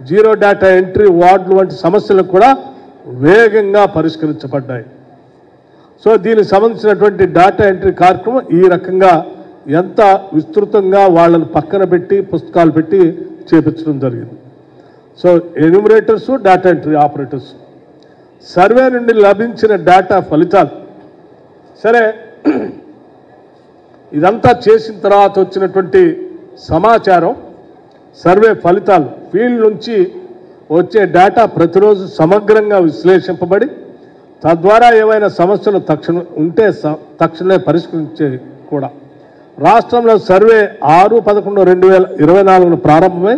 జీరో డేటా ఎంట్రీ వార్డులు వంటి సమస్యలు కూడా వేగంగా పరిష్కరించబడ్డాయి. సో దీనికి సంబంధించినటువంటి డేటా ఎంట్రీ కార్యక్రమం ఈ రకంగా ఎంత విస్తృతంగా వాళ్ళని పక్కన పెట్టి పుస్తకాలు పెట్టి చేపించడం జరిగింది. So enumerators, data entry operators, survey నుండి లభించిన డేటా ఫలితాలు. సరే, ఇదంతా చేసిన తర్వాత వచ్చినటువంటి సమాచారం, సర్వే ఫలితాలు, ఫీల్డ్ నుంచి వచ్చే డేటా ప్రతిరోజు సమగ్రంగా విశ్లేషింపబడి తద్వారా ఏవైనా సమస్యలు తక్షణమే పరిష్కరించే కూడా. రాష్ట్రంలో సర్వే 6/11/2024 ప్రారంభమై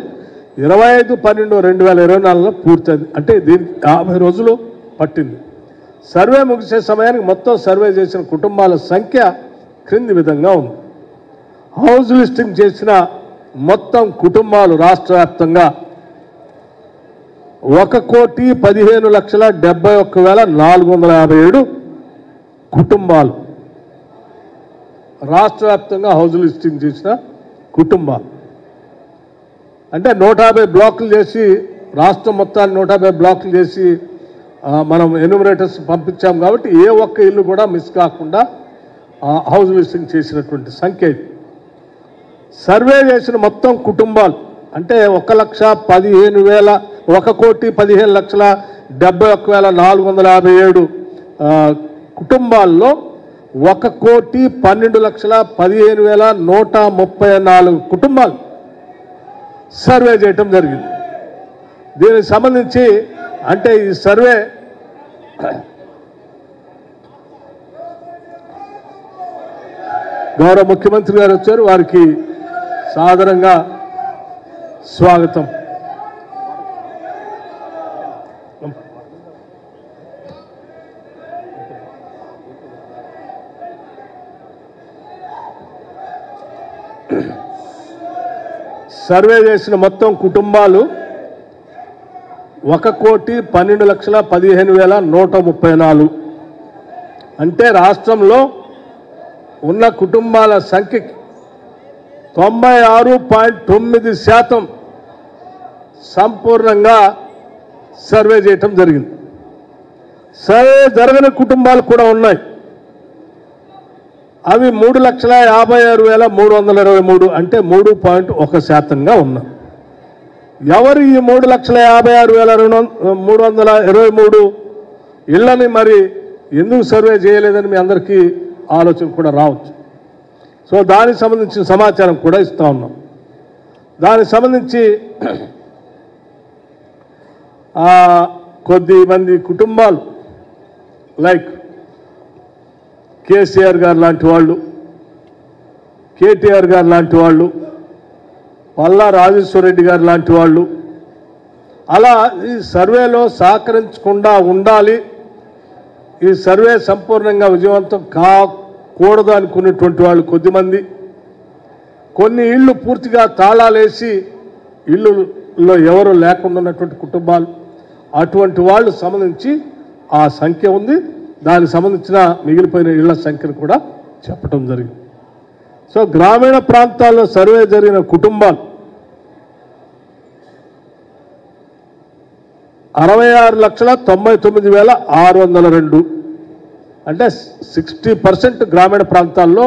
25/12/2024 పూర్తయింది. అంటే దీనికి 50 రోజులు పట్టింది. సర్వే ముగిసే సమయానికి మొత్తం సర్వే చేసిన కుటుంబాల సంఖ్య క్రింది విధంగా ఉంది. హౌస్ లిస్టింగ్ చేసిన మొత్తం కుటుంబాలు రాష్ట్ర వ్యాప్తంగా 1,15,71,457 కుటుంబాలు రాష్ట్ర వ్యాప్తంగా హౌస్ లిస్టింగ్ చేసిన కుటుంబాలు. అంటే 150 బ్లాకులు చేసి, రాష్ట్రం మొత్తాన్ని 150 బ్లాకులు చేసి మనం ఎన్యూమరేటర్స్ పంపించాం కాబట్టి ఏ ఒక్క ఇల్లు కూడా మిస్ కాకుండా హౌస్ లిస్టింగ్ చేసినటువంటి సంఖ్య ఇది. సర్వే చేసిన మొత్తం కుటుంబాలు అంటే 1,15,71,457 కుటుంబాల్లో 1,12,15,134 కుటుంబాలు సర్వే చేయటం జరిగింది. దీనికి సంబంధించి అంటే ఈ సర్వే గౌరవ ముఖ్యమంత్రి గారు వచ్చారు, వారికి సాదరంగా స్వాగతం. సర్వే చేసిన మొత్తం కుటుంబాలు 1,12,15,134. అంటే రాష్ట్రంలో ఉన్న కుటుంబాల సంఖ్యకి 96.9% సంపూర్ణంగా సర్వే చేయటం జరిగింది. సర్వే జరగని కుటుంబాలు కూడా ఉన్నాయి. అవి 3,56,323 అంటే 3.1%గా ఉన్నాయి. ఎవరు ఈ 3,56,323 ఇళ్ళని మరి ఎందుకు సర్వే చేయలేదని మీ అందరికీ ఆలోచన కూడా రావచ్చు. సో దానికి సంబంధించిన సమాచారం కూడా ఇస్తా ఉన్నాం. దానికి సంబంధించి కొద్ది మంది కుటుంబాలు లైక్ కేసీఆర్ గారు లాంటి వాళ్ళు, కేటీఆర్ గారు లాంటి వాళ్ళు, పల్లా రాజేశ్వరరెడ్డి గారు లాంటి వాళ్ళు అలా ఈ సర్వేలో సహకరించకుండా ఉండాలి, ఈ సర్వే సంపూర్ణంగా విజయవంతం కాకూడదు అనుకునేటువంటి వాళ్ళు కొద్దిమంది, కొన్ని ఇళ్ళు పూర్తిగా తాళాలేసి ఇళ్ళలో ఎవరు లేకుండా ఉన్నటువంటి కుటుంబాలు, అటువంటి వాళ్ళు సంబంధించి ఆ సంఖ్య ఉంది. దానికి సంబంధించిన మిగిలిపోయిన ఇళ్ల సంఖ్యను కూడా చెప్పడం జరిగింది. సో గ్రామీణ ప్రాంతాల్లో సర్వే జరిగిన కుటుంబాలు 66,99,602 అంటే 60% గ్రామీణ ప్రాంతాల్లో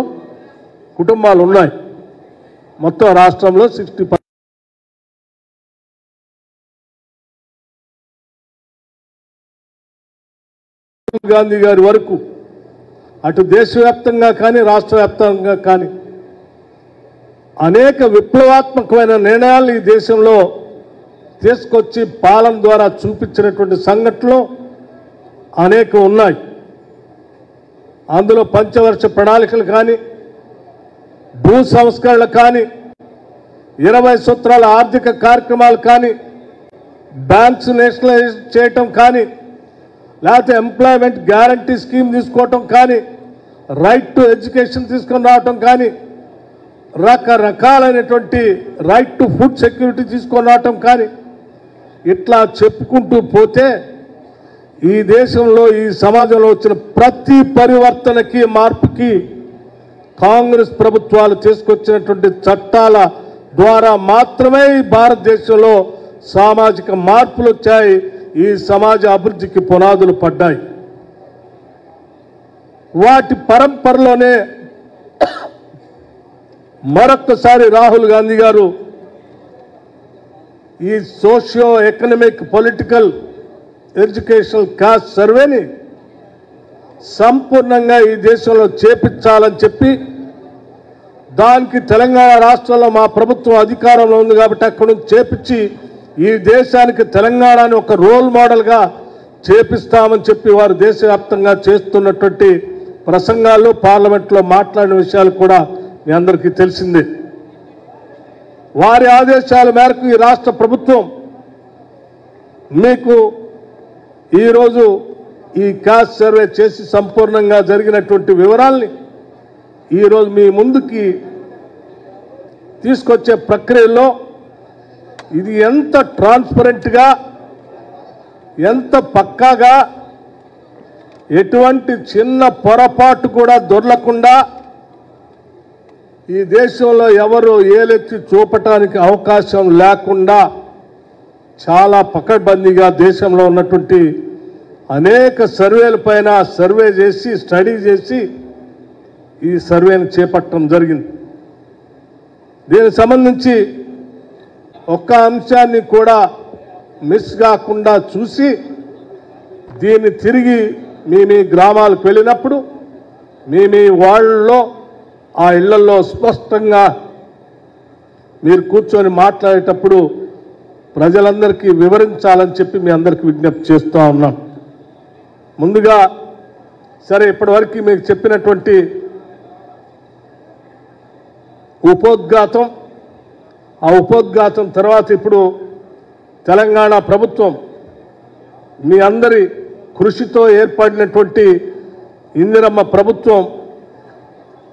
కుటుంబాలు ఉన్నాయి. మొత్తం రాష్ట్రంలో 60% గాంధీ గారి వరకు అటు దేశవ్యాప్తంగా కానీ రాష్ట్ర వ్యాప్తంగా కానీ అనేక విప్లవాత్మకమైన నిర్ణయాలు ఈ దేశంలో తీసుకొచ్చి పాలన ద్వారా చూపించినటువంటి సంఘటనలు అనేక ఉన్నాయి. అందులో పంచవర్ష ప్రణాళికలు కానీ, భూ సంస్కరణలు కానీ, 20 సూత్రాల ఆర్థిక కార్యక్రమాలు కానీ, బ్యాంక్స్ నేషనలైజ్ చేయటం కానీ, లేకపోతే ఎంప్లాయ్మెంట్ గ్యారంటీ స్కీమ్ తీసుకోవటం కానీ, రైట్ టు ఎడ్యుకేషన్ తీసుకొని రావటం కానీ, రకరకాలైనటువంటి రైట్ టు ఫుడ్ సెక్యూరిటీ తీసుకొని రావటం కానీ, ఇట్లా చెప్పుకుంటూ పోతే ఈ దేశంలో ఈ సమాజంలో వచ్చిన ప్రతి పరివర్తనకి మార్పుకి కాంగ్రెస్ ప్రభుత్వాలు తీసుకొచ్చినటువంటి చట్టాల ద్వారా మాత్రమే ఈ భారతదేశంలో సామాజిక మార్పులు వచ్చాయి. ఈ సమాజ అభివృద్ధికి పునాదులు పడ్డాయి. వాటి పరంపరలోనే మరొక్కసారి రాహుల్ గాంధీ గారు ఈ socio economic political educational cost సర్వేని సంపూర్ణంగా ఈ దేశంలో చేపించాలని చెప్పి, దానికి తెలంగాణ రాష్ట్రంలో మా ప్రభుత్వం అధికారంలో ఉంది కాబట్టి అక్కడ నుంచి చేపించి ఈ దేశానికి తెలంగాణని ఒక రోల్ మోడల్గా చేపిస్తామని చెప్పి వారు దేశవ్యాప్తంగా చేస్తున్నటువంటి ప్రసంగాల్లో పార్లమెంట్లో మాట్లాడిన విషయాలు కూడా మీ అందరికీ తెలిసిందే. వారి ఆదేశాల మేరకు ఈ రాష్ట్ర ప్రభుత్వం మీకు ఈరోజు ఈ కాస్ట్ సర్వే చేసి సంపూర్ణంగా జరిగినటువంటి వివరాల్ని ఈరోజు మీ ముందుకి తీసుకొచ్చే ప్రక్రియలో ఇది ఎంత ట్రాన్స్పరెంట్గా, ఎంత పక్కాగా, ఎటువంటి చిన్న పొరపాటు కూడా దొరలకుండా ఈ దేశంలో ఎవరు ఏలెత్తి చూపటానికి అవకాశం లేకుండా చాలా పకడ్బందీగా దేశంలో ఉన్నటువంటి అనేక సర్వేల పైన సర్వే చేసి స్టడీ చేసి ఈ సర్వేను చేపట్టడం జరిగింది. దీనికి సంబంధించి ఒక్క అంశాన్ని కూడా మిస్ కాకుండా చూసి దీన్ని తిరిగి మీ గ్రామాలకు వెళ్ళినప్పుడు మీ వాళ్ళలో ఆ ఇళ్లలో స్పష్టంగా మీరు కూర్చొని మాట్లాడేటప్పుడు ప్రజలందరికీ వివరించాలని చెప్పి మీ అందరికీ విజ్ఞప్తి చేస్తూ ఉన్నాం. ముందుగా సరే, ఇప్పటివరకు మీకు చెప్పినటువంటి ఉపోద్ఘాతం, ఆ ఉపోద్ఘాతం తర్వాత ఇప్పుడు తెలంగాణ ప్రభుత్వం మీ అందరి కృషితో ఏర్పడినటువంటి ఇందిరమ్మ ప్రభుత్వం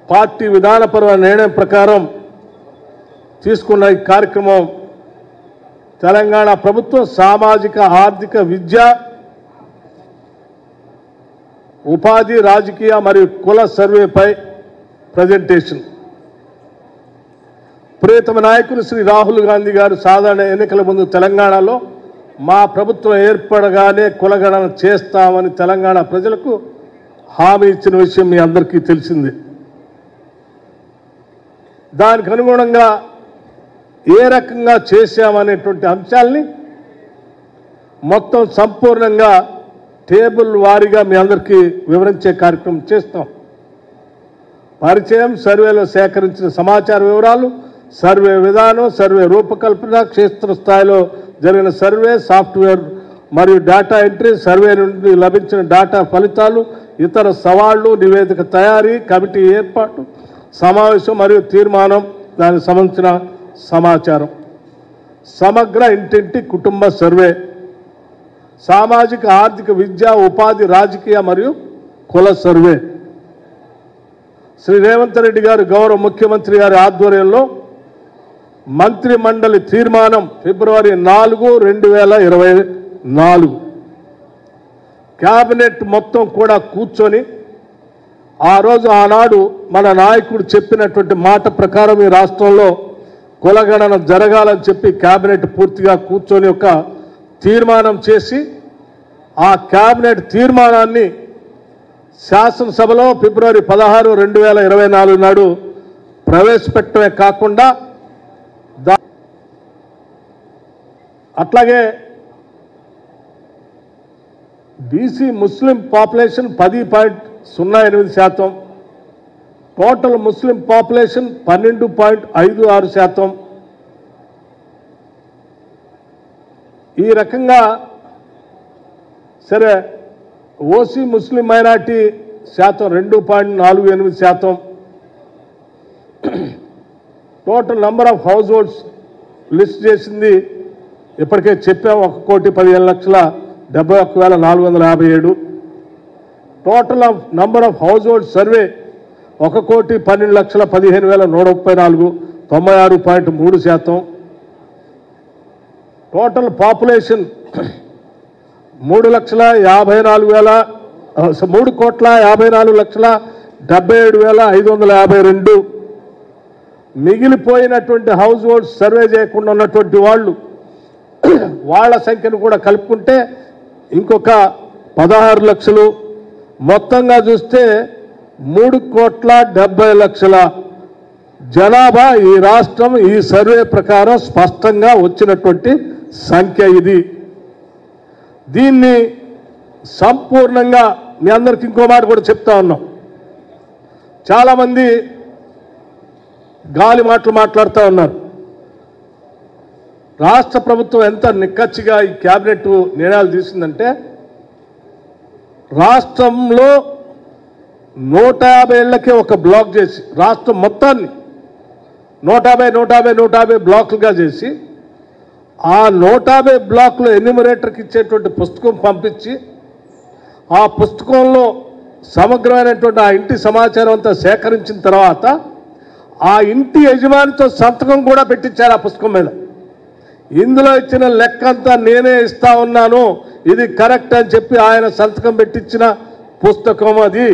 పార్టీ విధానపరమైన నిర్ణయం ప్రకారం తీసుకున్న ఈ కార్యక్రమం తెలంగాణ ప్రభుత్వం సామాజిక, ఆర్థిక, విద్య, ఉపాధి, రాజకీయ మరియు కుల సర్వేపై ప్రజెంటేషన్. ప్రియతమ నాయకులు శ్రీ రాహుల్ గాంధీ గారు సాధారణ ఎన్నికల ముందు తెలంగాణలో మా ప్రభుత్వం ఏర్పడగానే కులగణన చేస్తామని తెలంగాణ ప్రజలకు హామీ ఇచ్చిన విషయం మీ అందరికీ తెలిసిందే. దానికి అనుగుణంగా ఏ రకంగా చేశామనేటువంటి అంశాలని మొత్తం సంపూర్ణంగా టేబుల్ వారీగా మీ అందరికీ వివరించే కార్యక్రమం చేస్తాం. పరిచయం, సర్వేలో సేకరించిన సమాచార వివరాలు, సర్వే విధానం, సర్వే రూపకల్పన, క్షేత్రస్థాయిలో జరిగిన సర్వే, సాఫ్ట్వేర్ మరియు డేటా ఎంట్రీ, సర్వే నుండి లభించిన డేటా ఫలితాలు, ఇతర సవాళ్లు, నివేదిక తయారీ, కమిటీ ఏర్పాటు, సమావేశం మరియు తీర్మానం, దానికి సంబంధించిన సమాచారం, సమగ్ర ఇంటింటి కుటుంబ సర్వే, సామాజిక, ఆర్థిక, విద్య, ఉపాధి, రాజకీయ మరియు కుల సర్వే. శ్రీ రేవంత్ రెడ్డి గారు గౌరవ ముఖ్యమంత్రి గారి ఆధ్వర్యంలో మంత్రి మండలి తీర్మానం ఫిబ్రవరి 4, 2024 కేబినెట్ మొత్తం కూడా కూర్చొని ఆ రోజు ఆనాడు మన నాయకుడు చెప్పినటువంటి మాట ప్రకారం ఈ రాష్ట్రంలో కులగణన జరగాలని చెప్పి కేబినెట్ పూర్తిగా కూర్చొని ఒక తీర్మానం చేసి ఆ కేబినెట్ తీర్మానాన్ని శాసనసభలో ఫిబ్రవరి 16, 2024 నాడు ప్రవేశపెట్టడమే కాకుండా అట్లాగే బీసీ ముస్లిం పాపులేషన్ 10.08%, టోటల్ ముస్లిం పాపులేషన్ 12.56%. ఈ రకంగా సరే ఓసీ ముస్లిం మైనార్టీ శాతం 2.48%, total number of households list చేసింది ఇప్పటికే చెప్పాం 1,15,71,457. Total of number of household survey 1,12,15,134, 96.3%. Total population 3,54,77,552. మిగిలిపోయినటువంటి హౌస్ హోల్డ్స్ సర్వే చేయకుండా ఉన్నటువంటి వాళ్ళ సంఖ్యను కూడా కలుపుకుంటే ఇంకొక 16 లక్షలు. మొత్తంగా చూస్తే 3,70,00,000 జనాభా ఈ రాష్ట్రం ఈ సర్వే ప్రకారం స్పష్టంగా వచ్చినటువంటి సంఖ్య ఇది. దీన్ని సంపూర్ణంగా మీ అందరికి ఇంకో మాట కూడా చెప్తా ఉన్నాం. చాలామంది గాలి మాటలు మాట్లాడుతూ ఉన్నారు. రాష్ట్ర ప్రభుత్వం ఎంత నిక్కచ్చిగా ఈ కేబినెట్ నిర్ణయాలు తీసిందంటే రాష్ట్రంలో 150 ఏళ్లకే ఒక బ్లాక్ చేసి రాష్ట్రం మొత్తాన్ని 150 బ్లాకులుగా చేసి ఆ 150 బ్లాకులు ఎన్యూమరేటర్కి ఇచ్చేటువంటి పుస్తకం పంపించి ఆ పుస్తకంలో సమగ్రమైనటువంటి ఆ ఇంటి సమాచారం అంతా సేకరించిన తర్వాత ఆ ఇంటి యజమానితో సంతకం కూడా పెట్టించారు ఆ పుస్తకం మీద. ఇందులో ఇచ్చిన లెక్కంతా నేనే ఇస్తా ఉన్నాను, ఇది కరెక్ట్ అని చెప్పి ఆయన సంతకం పెట్టించిన పుస్తకం అది.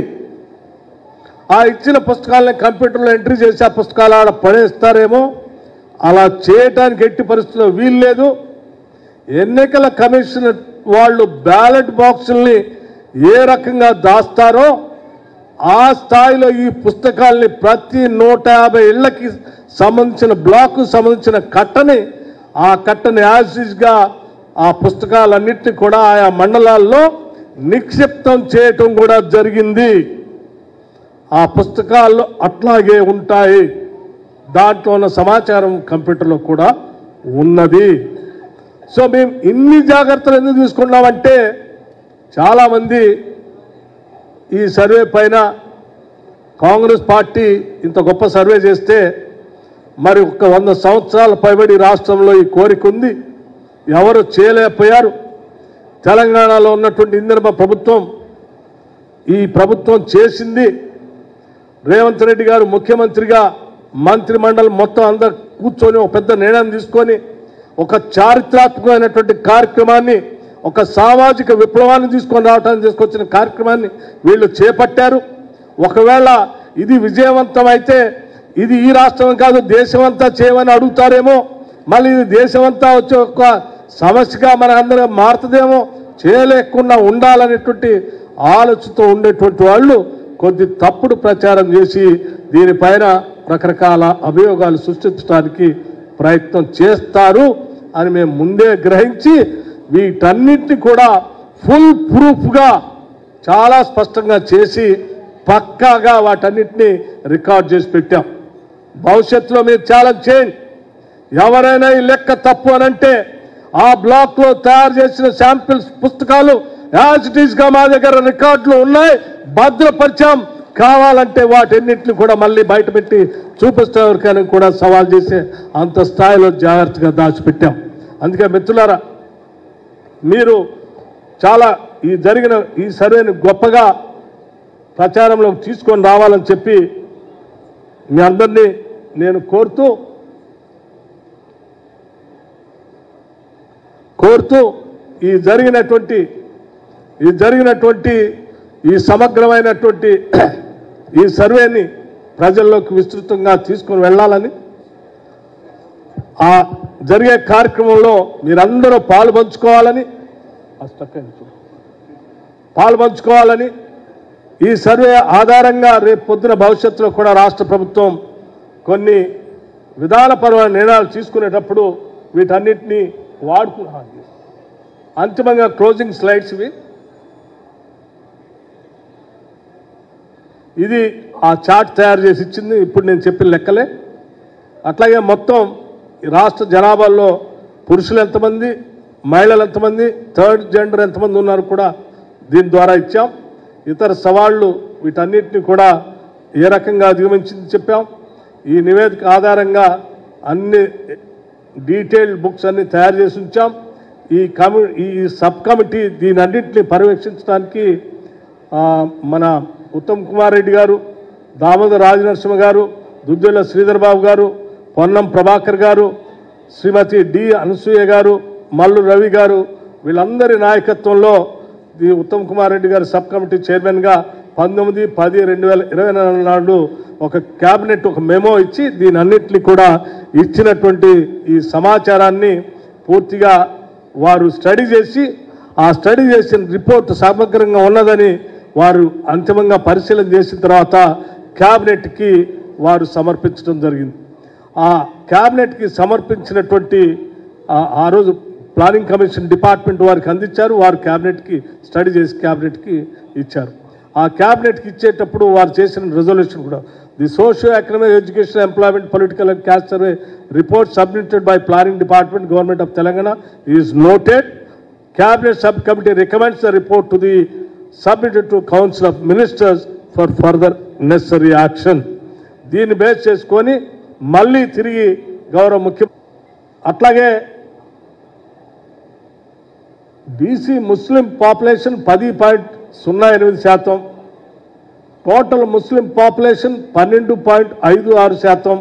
ఆ ఇచ్చిన పుస్తకాలని కంప్యూటర్లో ఎంట్రీ చేసి ఆ పుస్తకాలు ఆడ పడేస్తారేమో, అలా చేయటానికి ఎట్టి పరిస్థితుల్లో వీలు లేదు. ఎన్నికల కమిషన్ వాళ్ళు బ్యాలెట్ బాక్సుల్ని ఏ రకంగా దాస్తారో ఆ స్థాయిలో ఈ పుస్తకాల్ని ప్రతి 150 ఇళ్లకి సంబంధించిన బ్లాకు సంబంధించిన కట్టని ఆ కట్టని యాజిస్గా ఆ పుస్తకాలన్నింటినీ కూడా ఆయా మండలాల్లో నిక్షిప్తం చేయటం కూడా జరిగింది. ఆ పుస్తకాల్లో అట్లాగే ఉంటాయి. దాంట్లో ఉన్న సమాచారం కంప్యూటర్లో కూడా ఉన్నది. సో మేము ఇన్ని జాగ్రత్తలు ఎందుకు తీసుకున్నామంటే చాలామంది ఈ సర్వే పైన కాంగ్రెస్ పార్టీ ఇంత గొప్ప సర్వే చేస్తే మరి ఒక 100 సంవత్సరాల పైబడి రాష్ట్రంలో ఈ కోరిక ఉంది, ఎవరు చేయలేకపోయారు. తెలంగాణలో ఉన్నటువంటి ఇందిరమ్మ ప్రభుత్వం ఈ ప్రభుత్వం చేసింది. రేవంత్ రెడ్డి గారు ముఖ్యమంత్రిగా మంత్రి మండలి మొత్తం అందరు కూర్చొని ఒక పెద్ద నిర్ణయం తీసుకొని ఒక చారిత్రాత్మకమైనటువంటి కార్యక్రమాన్ని, ఒక సామాజిక విప్లవాన్ని తీసుకొని రావడానికి తీసుకొచ్చిన కార్యక్రమాన్ని వీళ్ళు చేపట్టారు. ఒకవేళ ఇది విజయవంతం అయితే ఇది ఈ రాష్ట్రం కాదు దేశమంతా చేయమని అడుగుతారేమో, మళ్ళీ ఇది దేశమంతా వచ్చే ఒక సమస్యగా మన అందరం మారుతుందేమో, చేయలేకుండా ఉండాలనేటువంటి ఆలోచనతో ఉండేటువంటి వాళ్ళు కొద్ది తప్పుడు ప్రచారం చేసి దీనిపైన రకరకాల అభియోగాలు సృష్టించడానికి ప్రయత్నం చేస్తారు అని మేము ముందే గ్రహించి వీటన్నిటిని కూడా ఫుల్ ప్రూఫ్గా చాలా స్పష్టంగా చేసి పక్కాగా వాటన్నిటిని రికార్డ్ చేసి పెట్టాం. భవిష్యత్తులో మీరు ఛాలెంజ్ చేయండి, ఎవరైనా ఈ లెక్క తప్పు అనంటే ఆ బ్లాక్లో తయారు చేసిన శాంపిల్స్ పుస్తకాలు యాజ్ ఇట్ ఈస్గా మా దగ్గర రికార్డులు ఉన్నాయి, భద్రపరిచాం. కావాలంటే వాటన్నింటిని కూడా మళ్ళీ బయటపెట్టి చూపిస్తే ఎవరికైనా కూడా సవాల్ చేసే అంత స్థాయిలో జాగ్రత్తగా దాచిపెట్టాం. అందుకే మిత్రులారా, మీరు చాలా ఈ జరిగిన ఈ సర్వేని గొప్పగా ప్రచారంలోకి తీసుకొని రావాలని చెప్పి మీ అందరినీ నేను కోరుతూ ఈ జరిగినటువంటి ఈ సమగ్రమైనటువంటి ఈ సర్వేని ప్రజల్లోకి విస్తృతంగా తీసుకొని వెళ్ళాలని జరిగే కార్యక్రమంలో మీరందరూ పాల్పంచుకోవాలని ఈ సర్వే ఆధారంగా రేపు పొద్దున భవిష్యత్తులో కూడా రాష్ట్ర ప్రభుత్వం కొన్ని విధానపరమైన నిర్ణయాలు తీసుకునేటప్పుడు వీటన్నిటినీ అంతిమంగా క్లోజింగ్ స్లైడ్స్ ఇది ఆ చార్ట్ తయారు చేసి ఇచ్చింది ఇప్పుడు నేను చెప్పిన లెక్కలే. అట్లాగే మొత్తం రాష్ట్ర జనాభాలో పురుషులు ఎంతమంది, మహిళలు ఎంతమంది, థర్డ్ జెండర్ ఎంతమంది ఉన్నారు కూడా దీని ద్వారా ఇచ్చాం. ఇతర సవాళ్లు వీటన్నిటిని కూడా ఏ రకంగా అధిగమించింది చెప్పాం. ఈ నివేదిక ఆధారంగా అన్ని డీటెయిల్డ్ బుక్స్ అన్ని తయారు చేసి ఉంచాం. ఈ సబ్ కమిటీ దీని అన్నింటినీ పర్యవేక్షించడానికి మన ఉత్తమ్ కుమార్ రెడ్డి గారు, దామోదర్ రాజనరసింహ గారు, దుద్దేళ్ల శ్రీధర్ బాబు గారు, పొన్నం ప్రభాకర్ గారు, శ్రీమతి డి అనసూయ గారు, మల్లు రవి గారు వీళ్ళందరి నాయకత్వంలో ఈ ఉత్తమ్ కుమార్ రెడ్డి గారు సబ్ కమిటీ చైర్మన్గా 19/10/2024 నాడు ఒక క్యాబినెట్ ఒక మెమో ఇచ్చి దీని అన్నింటినీ కూడా ఇచ్చినటువంటి ఈ సమాచారాన్ని పూర్తిగా వారు స్టడీ చేసి ఆ స్టడీ చేసిన రిపోర్ట్ సమగ్రంగా ఉన్నదని వారు అంతిమంగా పరిశీలన చేసిన తర్వాత క్యాబినెట్కి వారు సమర్పించడం జరిగింది. ఆ క్యాబినెట్కి సమర్పించినటువంటి ఆ రోజు ప్లానింగ్ కమిషన్ డిపార్ట్మెంట్ వారికి అందించారు. వారు క్యాబినెట్కి స్టడీ చేసి క్యాబినెట్కి ఇచ్చారు. ఆ క్యాబినెట్కి ఇచ్చేటప్పుడు వారు చేసిన రెజల్యూషన్ కూడా the socio economic education employment political and caste survey report submitted by planning department government of Telangana is noted. Cabinet subcommittee recommends the report to the submitted to Council of Ministers for further necessary action. దీన్ని base చేసుకొని మళ్ళీ తిరిగి గౌరవ ముఖ్యమంత్రి అట్లాగే BC ముస్లిం population 10.08%, total ముస్లిం population 12.56%.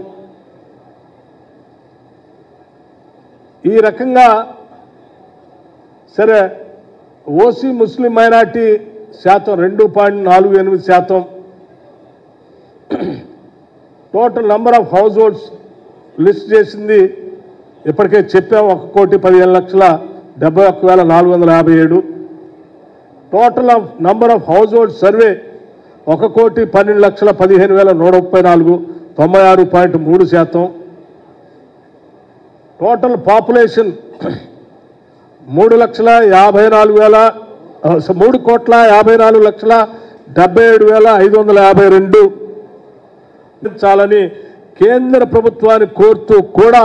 ఈ రకంగా సరే ఓసీ ముస్లిం మైనార్టీ శాతం 2.48%. Total number of households list చేసింది ఇప్పటికే చెప్పాం 1,15,71,457. Total of number of household survey 1,12,15,134, 96.3%. Total population 3,54,77,552 చాలని కేంద్ర ప్రభుత్వాన్ని కోరుతూ కూడా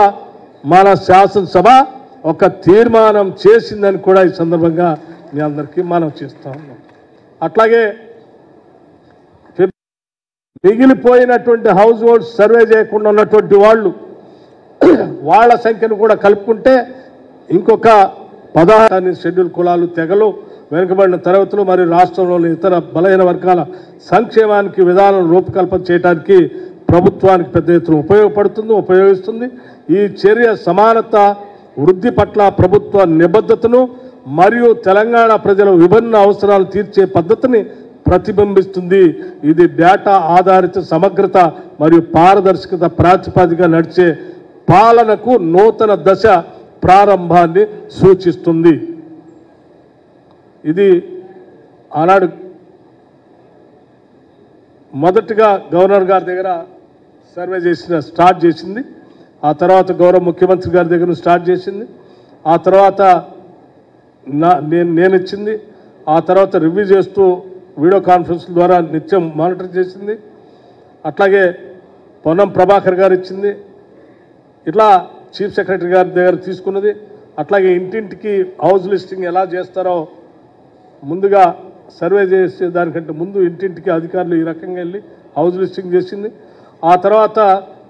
మన శాసనసభ ఒక తీర్మానం చేసిందని కూడా ఈ సందర్భంగా మీ అందరికీ మనం చేస్తా ఉన్నాం. అట్లాగే మిగిలిపోయినటువంటి హౌస్ హోల్డ్స్ సర్వే చేయకుండా ఉన్నటువంటి వాళ్ళ సంఖ్యను కూడా కలుపుకుంటే ఇంకొక 16 షెడ్యూల్ కులాలు, తెగలు, వెనుకబడిన తరగతులు మరియు రాష్ట్రంలోని ఇతర బలహీన వర్గాల సంక్షేమానికి విధానం రూపకల్పన చేయడానికి ప్రభుత్వానికి పెద్ద ఎత్తున ఉపయోగిస్తుంది. ఈ చర్య సమానత వృద్ధి పట్ల ప్రభుత్వ నిబద్ధతను మరియు తెలంగాణ ప్రజల విభిన్న అవసరాలు తీర్చే పద్ధతిని ప్రతిబింబిస్తుంది. ఇది డేటా ఆధారిత సమగ్రత మరియు పారదర్శకత ప్రాతిపదికగా నడిచే పాలనకు నూతన దశ ప్రారంభాన్ని సూచిస్తుంది. ఇది ఆనాడు మొదటిగా గవర్నర్ గారి దగ్గర సర్వే స్టార్ట్ చేసింది. ఆ తర్వాత గౌరవ ముఖ్యమంత్రి గారి దగ్గర స్టార్ట్ చేసింది. ఆ తర్వాత నేను ఇచ్చింది. ఆ తర్వాత రివ్యూ చేస్తూ వీడియో కాన్ఫరెన్స్ ద్వారా నిత్యం మానిటర్ చేసింది. అట్లాగే పొన్నం ప్రభాకర్ గారు ఇచ్చింది. ఇట్లా చీఫ్ సెక్రటరీ గారి దగ్గర తీసుకున్నది. అట్లాగే ఇంటింటికి హౌస్ లిస్టింగ్ ఎలా చేస్తారో ముందుగా సర్వే చేసే దానికంటే ముందు ఇంటింటికి అధికారులు ఈ రకంగా వెళ్ళి హౌస్ లిస్టింగ్ చేసింది. ఆ తర్వాత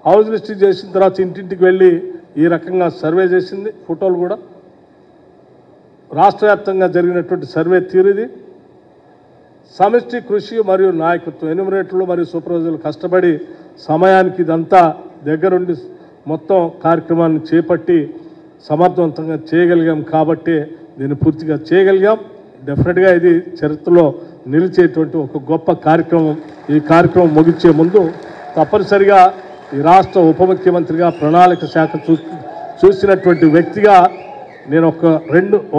హౌస్ లిస్టింగ్ చేసిన తర్వాత ఇంటింటికి వెళ్ళి ఈ రకంగా సర్వే చేసింది. ఫోటోలు కూడా రాష్ట్ర వ్యాప్తంగా జరిగినటువంటి సర్వే తీరుది. సమిష్టి కృషి మరియు నాయకత్వం, ఎన్యూమరేటర్లు మరియు సూపర్వైజర్లు కష్టపడి సమయానికి ఇదంతా దగ్గరుండి మొత్తం కార్యక్రమాన్ని చేపట్టి సమర్థవంతంగా చేయగలిగాం కాబట్టి దీన్ని పూర్తిగా చేయగలిగాం. డెఫినెట్గా ఇది చరిత్రలో నిలిచేటువంటి ఒక గొప్ప కార్యక్రమం. ఈ కార్యక్రమం ముగించే ముందు తప్పనిసరిగా ఈ రాష్ట్ర ఉప ముఖ్యమంత్రిగా ప్రణాళిక శాఖ చూసినటువంటి వ్యక్తిగా నేను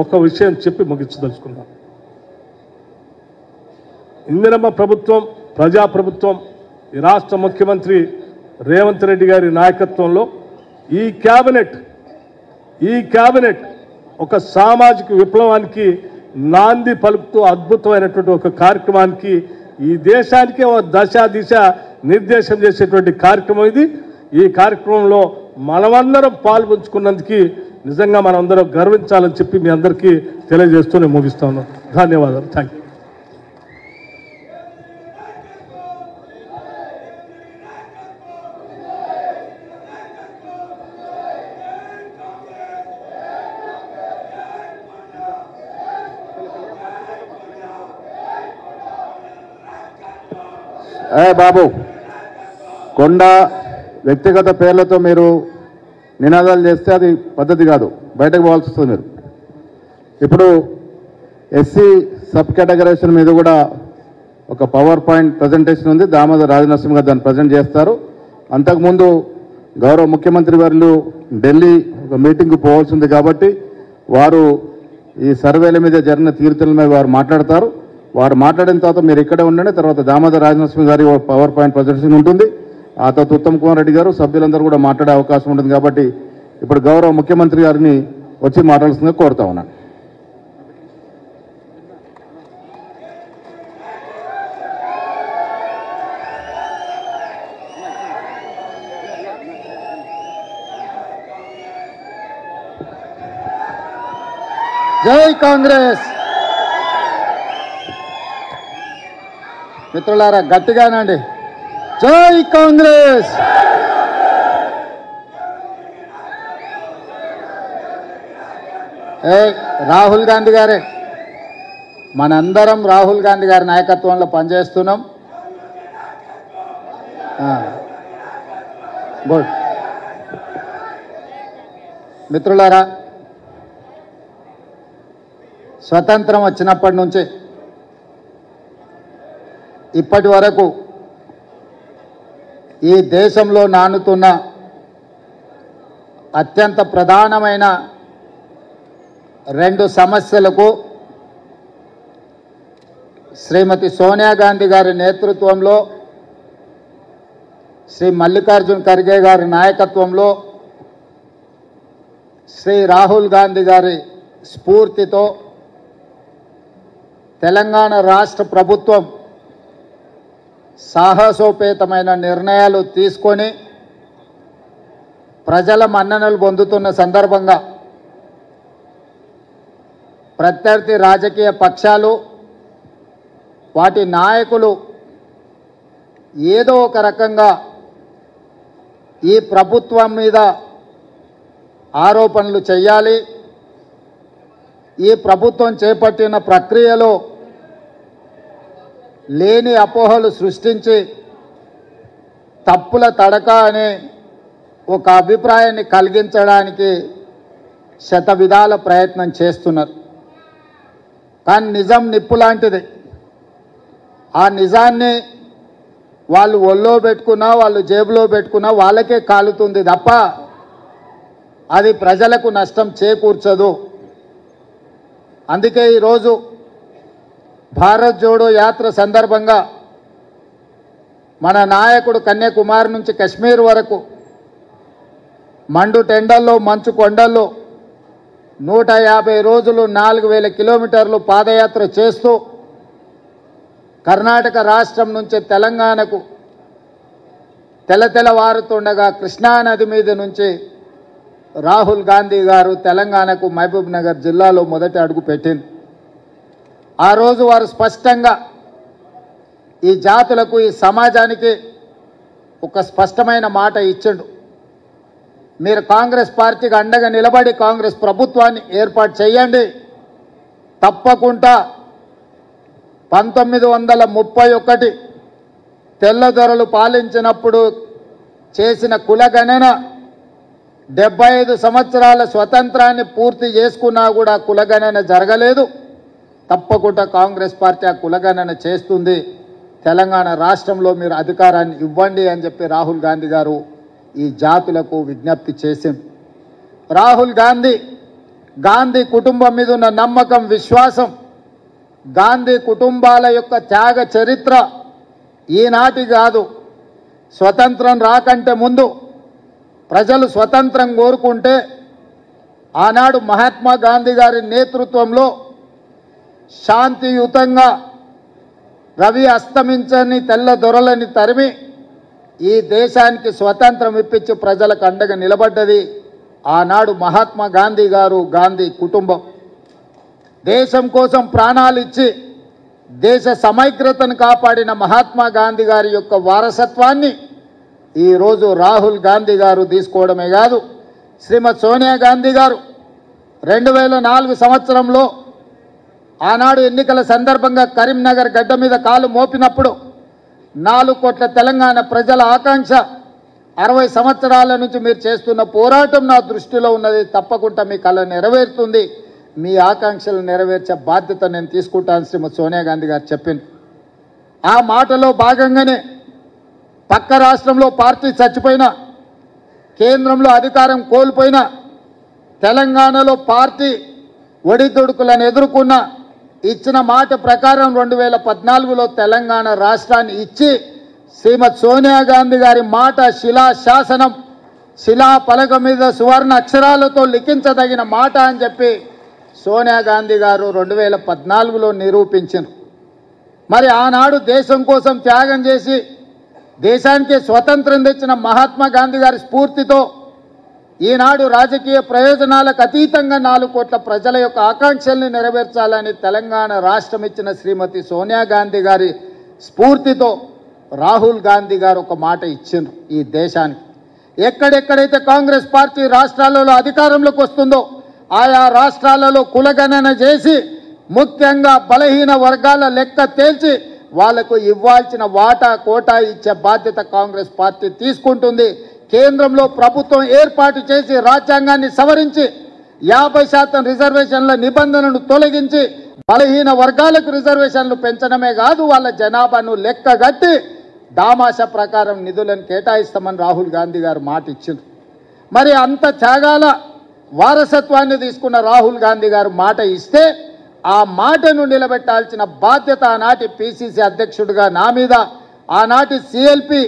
ఒక విషయం చెప్పి ముగించదలుచుకున్నాను. ఇందిరమ్మ ప్రభుత్వం, ప్రజాప్రభుత్వం, ఈ రాష్ట్ర ముఖ్యమంత్రి రేవంత్ రెడ్డి గారి నాయకత్వంలో ఈ క్యాబినెట్ ఒక సామాజిక విప్లవానికి నాంది పలుకుతూ అద్భుతమైనటువంటి ఒక కార్యక్రమానికి ఈ దేశానికే ఒక దిశ నిర్దేశం చేసేటువంటి కార్యక్రమం ఇది. ఈ కార్యక్రమంలో మనమందరం పాల్పంచుకున్నందుకు నిజంగా మనమందరం గర్వించాలని చెప్పి మీ అందరికీ తెలియజేస్తూ నేను ముగిస్తాను. ధన్యవాదాలు. Thank you. బాబు, కొండ వ్యక్తిగత పేర్లతో మీరు నినాదాలు చేస్తే అది పద్ధతి కాదు, బయటకు పోవాల్సి వస్తుంది. మీరు ఇప్పుడు ఎస్సీ సబ్ కేటగరైజేషన్ మీద కూడా ఒక పవర్ పాయింట్ ప్రజెంటేషన్ ఉంది. దామోదర్ రాజనరసింహ గారు దాన్ని ప్రజెంట్ చేస్తారు. అంతకుముందు గౌరవ ముఖ్యమంత్రి వారు ఢిల్లీ ఒక మీటింగ్కి పోవాల్సి ఉంది కాబట్టి వారు ఈ సర్వేల మీద జరిగిన తీరుతల మీద వారు మాట్లాడతారు. వారు మాట్లాడిన తర్వాత మీరు ఇక్కడే ఉండండి. తర్వాత దామోదర్ రాజనరసింహ గారి పవర్ పాయింట్ ప్రజెంటేషన్ ఉంటుంది. ఆ తర్వాత ఉత్తమ్ కుమార్ రెడ్డి గారు సభ్యులందరూ కూడా మాట్లాడే అవకాశం ఉంటుంది. కాబట్టి ఇప్పుడు గౌరవ ముఖ్యమంత్రి గారిని వచ్చి మాట్లాడాల్సిందిగా కోరుతా ఉన్నాను. జై కాంగ్రెస్. మిత్రులారా గట్టిగానండి, జై కాంగ్రెస్. రాహుల్ గాంధీ గారే, మనందరం రాహుల్ గాంధీ గారి నాయకత్వంలో పనిచేస్తున్నాం. గుడ్. మిత్రులారా, స్వతంత్రం వచ్చినప్పటి నుంచి ఇప్పటి వరకు ఈ దేశంలో నానుతున్న అత్యంత ప్రధానమైన రెండు సమస్యలకు శ్రీమతి సోనియా గాంధీ గారి నేతృత్వంలో, శ్రీ మల్లికార్జున్ ఖర్గే గారి నాయకత్వంలో, శ్రీ రాహుల్ గాంధీ గారి స్ఫూర్తితో తెలంగాణ రాష్ట్ర ప్రభుత్వం సాహసోపేతమైన నిర్ణయాలు తీసుకొని ప్రజల మన్ననలు పొందుతున్న సందర్భంగా ప్రత్యర్థి రాజకీయ పక్షాలు, వాటి నాయకులు ఏదో ఒక రకంగా ఈ ప్రభుత్వం మీద ఆరోపణలు చేయాలి, ఈ ప్రభుత్వం చేపట్టిన ప్రక్రియలో లేని అపోహలు సృష్టించి తప్పుల తడక అనే ఒక అభిప్రాయాన్ని కలిగించడానికి శతవిధాల ప్రయత్నం చేస్తున్నారు. కానీ నిజం నిప్పు లాంటిది. ఆ నిజాన్ని వాళ్ళు ఒళ్ళో పెట్టుకున్నా, వాళ్ళు జేబులో పెట్టుకున్నా వాళ్ళకే కాలుతుంది తప్ప అది ప్రజలకు నష్టం చేకూర్చదు. అందుకే ఈరోజు భారత్ జోడో యాత్ర సందర్భంగా మన నాయకుడు కన్యాకుమారి నుంచి కశ్మీర్ వరకు మండు టెండల్లో, మంచు కొండల్లో 150 రోజులు 4000 కిలోమీటర్లు పాదయాత్ర చేస్తూ కర్ణాటక రాష్ట్రం నుంచి తెలంగాణకు తెలతెలవారుతుండగా కృష్ణానది మీద నుంచి రాహుల్ గాంధీ గారు తెలంగాణకు మహబూబ్ నగర్ జిల్లాలో మొదటి అడుగు పెట్టింది. ఆ రోజు వారు స్పష్టంగా ఈ జాతులకు, ఈ సమాజానికి ఒక స్పష్టమైన మాట ఇచ్చిండు. మీరు కాంగ్రెస్ పార్టీకి అండగా నిలబడి కాంగ్రెస్ ప్రభుత్వాన్ని ఏర్పాటు చేయండి. తప్పకుండా 1931 తెల్లదొరలు పాలించినప్పుడు చేసిన కులగణన 75 సంవత్సరాల స్వతంత్రాన్ని పూర్తి చేసుకున్నా కూడా కులగణన జరగలేదు. తప్పకుండా కాంగ్రెస్ పార్టీ ఆ కులగణన చేస్తుంది. తెలంగాణ రాష్ట్రంలో మీరు అధికారాన్ని ఇవ్వండి అని చెప్పి రాహుల్ గాంధీ గారు ఈ జాతులకు విజ్ఞప్తి చేసింది. రాహుల్ గాంధీ కుటుంబం మీద ఉన్న నమ్మకం, విశ్వాసం, గాంధీ కుటుంబాల యొక్క త్యాగ చరిత్ర ఈనాటి కాదు. స్వతంత్రం రాకంటే ముందు ప్రజలు స్వతంత్రం కోరుకుంటే ఆనాడు మహాత్మా గాంధీ గారి నేతృత్వంలో శాంతియుతంగా రవి అస్తమించని తెల్ల దొరలని తరిమి ఈ దేశానికి స్వతంత్రం ఇప్పించి ప్రజలకు అండగా నిలబడ్డది ఆనాడు మహాత్మా గాంధీ గారు, గాంధీ కుటుంబం. దేశం కోసం ప్రాణాలు ఇచ్చి దేశ సమైక్యతను కాపాడిన మహాత్మా గాంధీ గారి యొక్క వారసత్వాన్ని ఈరోజు రాహుల్ గాంధీ గారు తీసుకోవడమే కాదు, శ్రీమతి సోనియా గాంధీ గారు 2004 సంవత్సరంలో ఆనాడు ఎన్నికల సందర్భంగా కరీంనగర్ గడ్డ మీద కాలు మోపినప్పుడు 4 కోట్ల తెలంగాణ ప్రజల ఆకాంక్ష, 60 సంవత్సరాల నుంచి మీరు చేస్తున్న పోరాటం నా దృష్టిలో ఉన్నది, తప్పకుండా మీ కళ నెరవేరుతుంది, మీ ఆకాంక్షలు నెరవేర్చే బాధ్యత నేను తీసుకుంటాను శ్రీమతి సోనియా గాంధీ గారు చెప్పింది. ఆ మాటలో భాగంగానే పక్క రాష్ట్రంలో పార్టీ చచ్చిపోయినా, కేంద్రంలో అధికారం కోల్పోయినా, తెలంగాణలో పార్టీ ఒడిదుడుకులను ఎదుర్కొన్న ఇచ్చిన మాట ప్రకారం 2014లో తెలంగాణ రాష్ట్రాన్ని ఇచ్చి శ్రీమతి సోనియా గాంధీ గారి మాట శిలాశాసనం, శిలా పలక మీద సువర్ణ అక్షరాలతో లిఖించదగిన మాట అని చెప్పి సోనియా గాంధీ గారు 2014లో నిరూపించారు. మరి ఆనాడు దేశం కోసం త్యాగం చేసి దేశానికి స్వతంత్రం తెచ్చిన మహాత్మా గాంధీ గారి స్ఫూర్తితో ఈనాడు రాజకీయ ప్రయోజనాలకు అతీతంగా 4 కోట్ల ప్రజల యొక్క ఆకాంక్షల్ని నెరవేర్చాలని తెలంగాణ రాష్ట్రం ఇచ్చిన శ్రీమతి సోనియా గాంధీ గారి స్ఫూర్తితో రాహుల్ గాంధీ గారు ఒక మాట ఇచ్చిండ్రు ఈ దేశానికి. ఎక్కడెక్కడైతే కాంగ్రెస్ పార్టీ రాష్ట్రాలలో అధికారంలోకి వస్తుందో ఆయా రాష్ట్రాలలో కులగణన చేసి ముఖ్యంగా బలహీన వర్గాల లెక్క తేల్చి వాళ్లకు ఇవ్వాల్సిన వాటా కోటా ఇచ్చే బాధ్యత కాంగ్రెస్ పార్టీ తీసుకుంటుంది. కేంద్రంలో ప్రభుత్వం ఏర్పాటు చేసి రాజ్యాంగాన్ని సవరించి 50% రిజర్వేషన్ల నిబంధనను తొలగించి బలహీన వర్గాలకు రిజర్వేషన్లు పెంచడమే కాదు, వాళ్ళ జనాభాను లెక్కగట్టి దామాష ప్రకారం నిధులను కేటాయిస్తామని రాహుల్ గాంధీ గారు మాట ఇచ్చింది. మరి అంత త్యాగాల వారసత్వాన్ని తీసుకున్న రాహుల్ గాంధీ గారు మాట ఇస్తే ఆ మాటను నిలబెట్టాల్సిన బాధ్యత ఆనాటి పిసిసి అధ్యక్షుడిగా నా మీద, ఆనాటి సిఎల్పి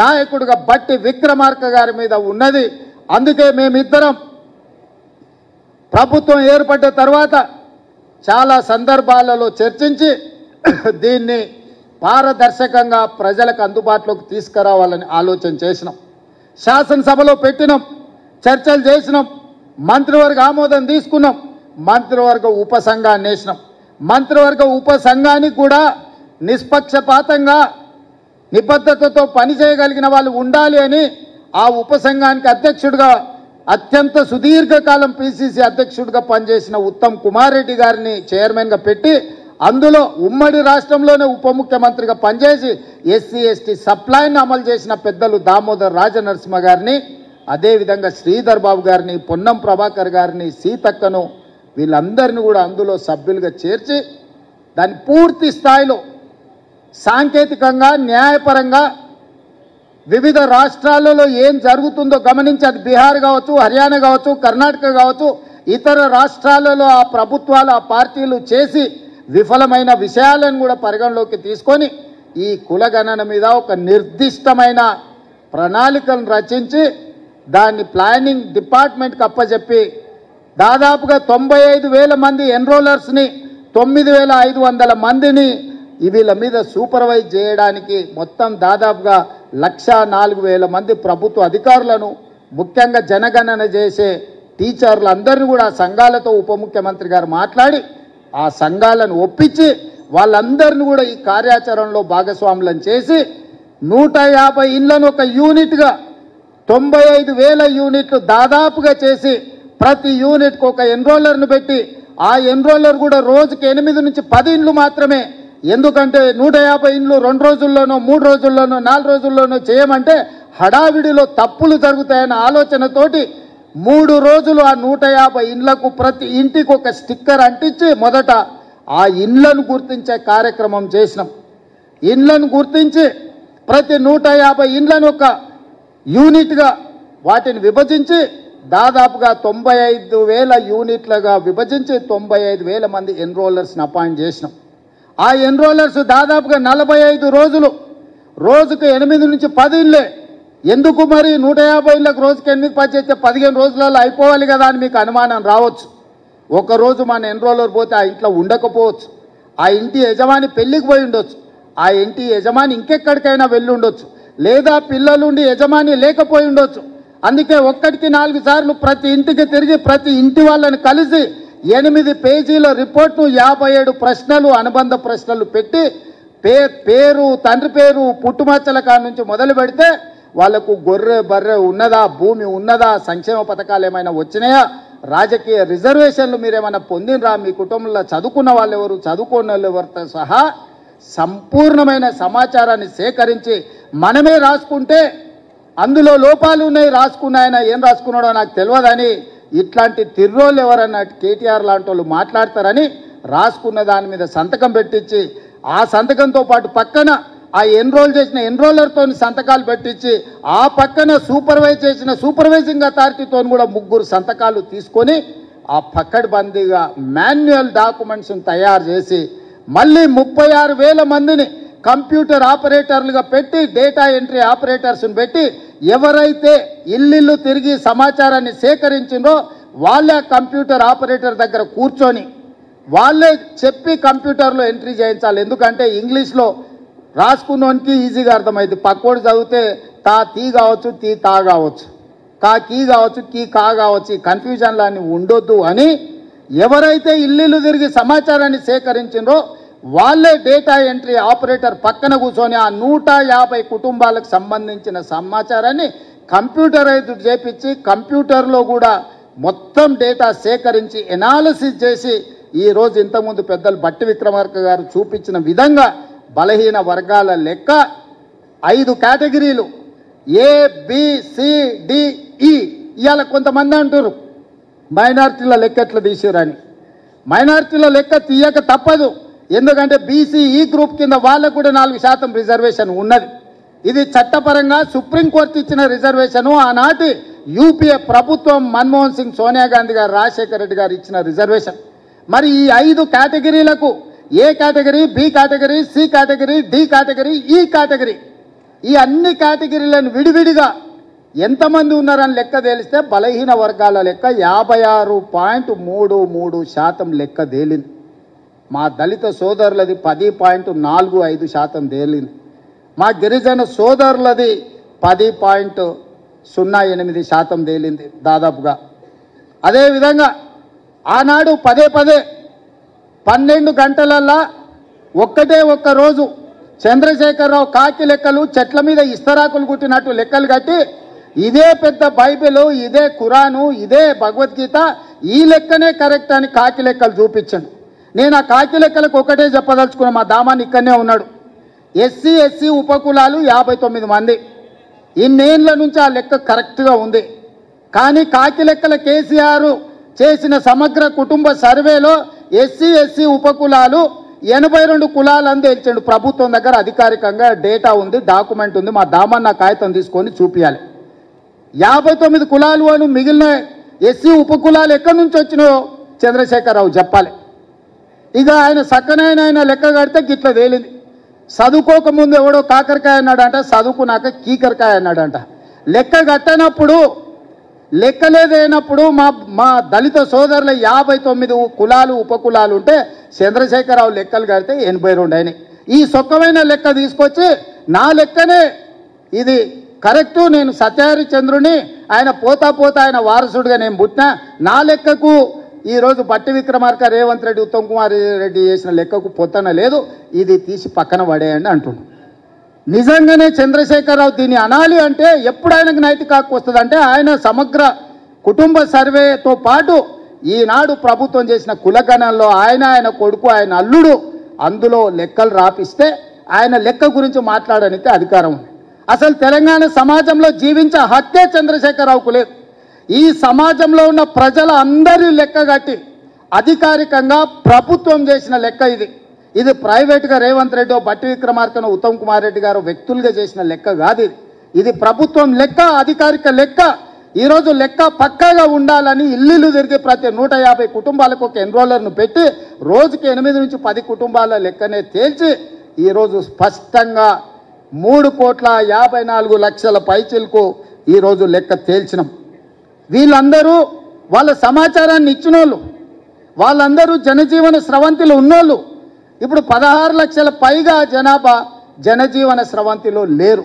నాయకుడిగా బట్టి విక్రమార్క గారి మీద ఉన్నది. అందుకే మేమిద్దరం ప్రభుత్వం ఏర్పడ్డ తర్వాత చాలా సందర్భాలలో చర్చించి దీన్ని పారదర్శకంగా ప్రజలకు అందుబాటులోకి తీసుకురావాలని ఆలోచన చేసినాం. శాసనసభలో పెట్టినాం, చర్చలు చేసినాం, మంత్రివర్గ ఆమోదం తీసుకున్నాం, మంత్రివర్గ ఉపసంఘాన్ని వేసినాం. మంత్రివర్గ ఉపసంఘానికి కూడా నిష్పక్షపాతంగా నిబద్ధతతో పనిచేయగలిగిన వాళ్ళు ఉండాలి అని ఆ ఉపసంఘానికి అధ్యక్షుడిగా అత్యంత సుదీర్ఘకాలం పిసిసి అధ్యక్షుడిగా పనిచేసిన ఉత్తమ్ కుమార్ రెడ్డి గారిని చైర్మన్గా పెట్టి అందులో ఉమ్మడి రాష్ట్రంలోనే ఉప ముఖ్యమంత్రిగా పనిచేసి ఎస్సీ ఎస్టీ సప్లైని అమలు చేసిన పెద్దలు దామోదర్ రాజనరసింహ గారిని, అదేవిధంగా శ్రీధర్ బాబు గారిని, పొన్నం ప్రభాకర్ గారిని, సీతక్కను, వీళ్ళందరినీ కూడా అందులో సభ్యులుగా చేర్చి దాన్ని పూర్తి స్థాయిలో సాంకేతికంగా న్యాయపరంగా వివిధ రాష్ట్రాలలో ఏం జరుగుతుందో గమనించి, అది బీహార్ కావచ్చు, హర్యానా కావచ్చు, కర్ణాటక కావచ్చు, ఇతర రాష్ట్రాలలో ఆ ప్రభుత్వాలు ఆ పార్టీలు చేసి విఫలమైన విషయాలను కూడా పరిగణలోకి తీసుకొని ఈ కులగణన మీద ఒక నిర్దిష్టమైన ప్రణాళికను రచించి దాన్ని ప్లానింగ్ డిపార్ట్మెంట్కి అప్పచెప్పి దాదాపుగా 95,000 మంది ఎన్రోలర్స్ని 9,500 మందిని వీళ్ళ మీద సూపర్వైజ్ చేయడానికి మొత్తం దాదాపుగా 104,000 మంది ప్రభుత్వ అధికారులను, ముఖ్యంగా జనగణన చేసే టీచర్లందరినీ కూడా సంఘాలతో ఉప ముఖ్యమంత్రి గారు మాట్లాడి ఆ సంఘాలను ఒప్పించి వాళ్ళందరినీ కూడా ఈ కార్యాచరణలో భాగస్వాములను చేసి 150 ఇళ్లను ఒక యూనిట్గా 95,000 యూనిట్లు దాదాపుగా చేసి ప్రతి యూనిట్కి ఒక ఎన్రోలర్ను పెట్టి ఆ ఎన్రోలర్ కూడా రోజుకి 8 నుంచి 10 ఇండ్లు మాత్రమే, ఎందుకంటే 150 ఇండ్లు 2 రోజుల్లోనో 3 రోజుల్లోనో 4 రోజుల్లోనో చేయమంటే హడావిడిలో తప్పులు జరుగుతాయన్న ఆలోచనతోటి 3 రోజులు ఆ 150 ఇండ్లకు ప్రతి ఇంటికి ఒక స్టిక్కర్ అంటించి మొదట ఆ ఇండ్లను గుర్తించే కార్యక్రమం చేసినాం. ఇండ్లను గుర్తించి ప్రతి 150 ఇండ్లను ఒక యూనిట్గా వాటిని విభజించి దాదాపుగా 95,000 యూనిట్లుగా విభజించి 95,000 మంది ఎన్రోలర్స్ని అపాయింట్ చేసినాం. ఆ ఎన్రోలర్స్ దాదాపుగా 45 రోజులు, రోజుకు 8 నుంచి 10 ఇళ్ళే. ఎందుకు మరి 150 ఇళ్ళకు రోజుకి 8 10 చేస్తే 15 రోజులలో అయిపోవాలి కదా అని మీకు అనుమానం రావచ్చు. ఒకరోజు మన ఎన్రోలర్ పోతే ఆ ఇంట్లో ఉండకపోవచ్చు, ఆ ఇంటి యజమాని పెళ్ళికి పోయి ఉండొచ్చు, ఆ ఇంటి యజమాని ఇంకెక్కడికైనా వెళ్ళి ఉండొచ్చు, లేదా పిల్లలుండి యజమాని లేకపోయి ఉండొచ్చు. అందుకే ఒక్కటికి 4 సార్లు ప్రతి ఇంటికి తిరిగి ప్రతి ఇంటి వాళ్ళని కలిసి 8 పేజీల రిపోర్ట్ను 57 ప్రశ్నలు అనుబంధ ప్రశ్నలు పెట్టి పేరు, తండ్రి పేరు, పుట్టుమచ్చల కాడ నుంచి మొదలు పెడితే వాళ్లకు గొర్రె బర్రె ఉన్నదా, భూమి ఉన్నదా, సంక్షేమ పథకాలు ఏమైనా వచ్చినాయా, రాజకీయ రిజర్వేషన్లు మీరేమైనా పొందినరా, మీ కుటుంబంలో చదువుకున్న వాళ్ళు ఎవరు, చదువుకున్న వాళ్ళు ఎవరితో సహా సంపూర్ణమైన సమాచారాన్ని సేకరించి మనమే రాసుకుంటే అందులో లోపాలు ఉన్నాయి, రాసుకున్నాయన ఏం రాసుకున్నాడో నాకు తెలియదని ఇట్లాంటి తిర్రోళ్ళు ఎవరన్నా కేటీఆర్ లాంటి వాళ్ళు మాట్లాడతారని రాసుకున్న దాని మీద సంతకం పెట్టించి ఆ సంతకంతో పాటు పక్కన ఆ ఎన్రోల్ చేసిన ఎన్రోలర్తో సంతకాలు పెట్టించి ఆ పక్కన సూపర్వైజ్ చేసిన సూపర్వైజింగ్ అథారిటీతో కూడా 3 సంతకాలు తీసుకొని ఆ పక్కడబందీగా మాన్యువల్ డాక్యుమెంట్స్ని తయారు చేసి మళ్ళీ 36,000 మందిని కంప్యూటర్ ఆపరేటర్లుగా పెట్టి డేటా ఎంట్రీ ఆపరేటర్స్ని పెట్టి ఎవరైతే ఇల్లు తిరిగి సమాచారాన్ని సేకరించిందో వాళ్ళే కంప్యూటర్ ఆపరేటర్ దగ్గర కూర్చొని వాళ్ళే చెప్పి కంప్యూటర్లో ఎంట్రీ చేయించాలి. ఎందుకంటే ఇంగ్లీష్లో రాసుకున్నోనికి ఈజీగా అర్థమైంది, పక్కోడు చదివితే తీ కావచ్చు, తా కావచ్చు, కీ కావచ్చు, కా కావచ్చు, ఈ కన్ఫ్యూజన్లు అని ఉండొద్దు అని ఎవరైతే ఇల్లు తిరిగి సమాచారాన్ని సేకరించిందో వాళ్ళే డేటా ఎంట్రీ ఆపరేటర్ పక్కన కూర్చొని ఆ 150 కుటుంబాలకు సంబంధించిన సమాచారాన్ని కంప్యూటరైజ్ చేపించి కంప్యూటర్లో కూడా మొత్తం డేటా సేకరించి ఎనాలిసిస్ చేసి ఈరోజు ఇంతకుముందు పెద్దలు బట్టి విక్రమార్క గారు చూపించిన విధంగా బలహీన వర్గాల లెక్క 5 కేటగిరీలు ABCDE. ఇవాళ కొంతమంది అంటారు మైనారిటీల లెక్క ఎట్లా తీసారని. మైనారిటీల లెక్క తీయక తప్పదు, ఎందుకంటే BCE గ్రూప్ కింద వాళ్ళకు కూడా 4% రిజర్వేషన్ ఉన్నది. ఇది చట్టపరంగా సుప్రీంకోర్టు ఇచ్చిన రిజర్వేషను. ఆనాటి యూపీఏ ప్రభుత్వం మన్మోహన్ సింగ్, సోనియా గాంధీ గారు, రాజశేఖర రెడ్డి గారు ఇచ్చిన రిజర్వేషన్. మరి ఈ 5 కేటగిరీలకు A category, B category, C category, D category, E category, ఈ అన్ని కేటగిరీలను విడివిడిగా ఎంతమంది ఉన్నారని లెక్క తేలిస్తే బలహీన వర్గాల లెక్క 56.33% లెక్క తేలింది. మా దళిత సోదరులది 10.45% తేలింది. మా గిరిజన సోదరులది 10.08% తేలింది దాదాపుగా. అదేవిధంగా ఆనాడు పదే 12 గంటలల్లా ఒక్క రోజు చంద్రశేఖరరావు కాకి లెక్కలు చెట్ల మీద ఇస్తరాకులు కుట్టినట్టు లెక్కలు కట్టి ఇదే పెద్ద బైబిల్, ఇదే ఖురాను, ఇదే భగవద్గీత, ఈ లెక్కనే కరెక్ట్ అని కాకి లెక్కలు చూపించండి. నేను ఆ కాకి లెక్కలకు ఒకటే చెప్పదలుచుకున్నా, మా దామాన్ని ఇక్కడనే ఉన్నాడు. SC ఉపకులాలు 59 మంది. ఇన్నేళ్ల నుంచి ఆ లెక్క కరెక్ట్గా ఉంది. కానీ కాకి లెక్కల కేసీఆర్ చేసిన సమగ్ర కుటుంబ సర్వేలో SC ఉపకులాలు 82 కులాలని తేల్చండు. ప్రభుత్వం దగ్గర అధికారికంగా డేటా ఉంది, డాక్యుమెంట్ ఉంది. మా దామన్న కాగితం తీసుకొని చూపించాలి. 59 కులాలు అని మిగిలిన SC ఉపకులాలు ఎక్కడి నుంచి వచ్చినాయో చంద్రశేఖరరావు చెప్పాలి. ఇక ఆయన సక్కనైన లెక్క కడితే గిట్ల తేలింది. చదువుకోకముందు ఎవడో కాకరకాయ అన్నాడంట, చదువుకున్నాక కీకరకాయ అన్నాడంట. లెక్క కట్టనప్పుడు లెక్కలేదైనప్పుడు మా దళిత సోదరుల 59 కులాలు ఉపకులాలు ఉంటే చంద్రశేఖరరావు లెక్కలు కడితే 82 అయినాయి. ఈ సొక్కమైన లెక్క తీసుకొచ్చి నా లెక్కనే ఇది కరెక్టు, నేను సత్యహరిచంద్రుని, ఆయన పోతా ఆయన వారసుడిగా నేను పుట్టినా, నా లెక్కకు ఈరోజు బట్టి విక్రమార్క, రేవంత్ రెడ్డి, ఉత్తమ్ కుమార్ రెడ్డి చేసిన లెక్కకు పొత్తన లేదు, ఇది తీసి పక్కన పడేయండి అంటున్నాడు. నిజంగానే చంద్రశేఖరరావు దీన్ని అనాలి అంటే ఎప్పుడు ఆయనకు నైతిక హక్కు వస్తుందంటే ఆయన సమగ్ర కుటుంబ సర్వేతో పాటు ఈనాడు ప్రభుత్వం చేసిన కులగణంలో ఆయన కొడుకు, ఆయన అల్లుడు అందులో లెక్కలు రాపిస్తే ఆయన లెక్క గురించి మాట్లాడడానికి అధికారం ఉంది. అసలు తెలంగాణ సమాజంలో జీవించే హక్కే చంద్రశేఖరరావుకు లేదు. ఈ సమాజంలో ఉన్న ప్రజల అందరి లెక్క కట్టి అధికారికంగా ప్రభుత్వం చేసిన లెక్క ఇది ప్రైవేట్గా రేవంత్ రెడ్డి, బట్టి విక్రమార్కను, ఉత్తమ్ కుమార్ రెడ్డి గారు వ్యక్తులుగా చేసిన లెక్క కాదు. ఇది ప్రభుత్వం లెక్క, అధికారిక లెక్క. ఈరోజు లెక్క పక్కాగా ఉండాలని ఇల్లు తిరిగి ప్రతి 150 కుటుంబాలకు ఒక ఎన్రోలర్ను పెట్టి రోజుకి 8 నుంచి 10 కుటుంబాల లెక్కనే తేల్చి ఈరోజు స్పష్టంగా 3,54,00,000 పైచిలకు ఈరోజు లెక్క తేల్చినాం. వీళ్ళందరూ వాళ్ళ సమాచారాన్ని ఇచ్చినోళ్ళు, వాళ్ళందరూ జనజీవన స్రవంతిలో ఉన్నోళ్ళు. ఇప్పుడు 16 లక్షల పైగా జనాభా జనజీవన స్రవంతిలో లేరు.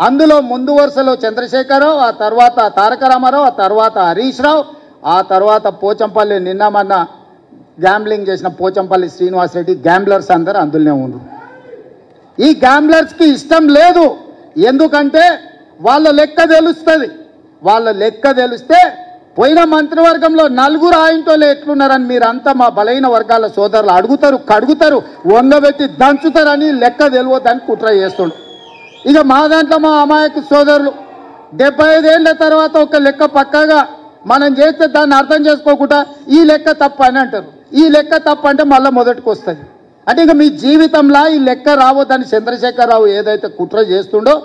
అందులో ముందు వరుసలో చంద్రశేఖరరావు, ఆ తర్వాత తారక రామారావు, ఆ తర్వాత హరీష్ రావు, ఆ తర్వాత పోచంపల్లి నిన్న మొన్న గ్యాంబ్లింగ్ చేసిన పోచంపల్లి శ్రీనివాసరెడ్డి, గ్యాంబ్లర్స్ అందరూ అందులోనే ఉన్నారు. ఈ గ్యాంబ్లర్స్కి ఇష్టం లేదు. ఎందుకంటే వాళ్ళ లెక్క తెలుస్తుంది. వాళ్ళ లెక్క తెలిస్తే పోయిన మంత్రివర్గంలో 4 ఆయింటోళ్ళు ఎట్లున్నారని మీరంతా మా బలైన వర్గాల సోదరులు అడుగుతారు, కడుగుతారు, వంగబెట్టి దంచుతారని లెక్క తెలియదని కుట్ర చేస్తుండు. ఇక మా దాంట్లో మా అమాయక సోదరులు 75 ఏళ్ళ తర్వాత ఒక లెక్క పక్కాగా మనం చేస్తే దాన్ని అర్థం చేసుకోకుండా ఈ లెక్క తప్పు అని అంటారు. ఈ లెక్క తప్పు అంటే మళ్ళీ మొదటికి వస్తుంది. అంటే ఇక మీ జీవితంలో ఈ లెక్క రావద్దని చంద్రశేఖరరావు ఏదైతే కుట్ర చేస్తుండో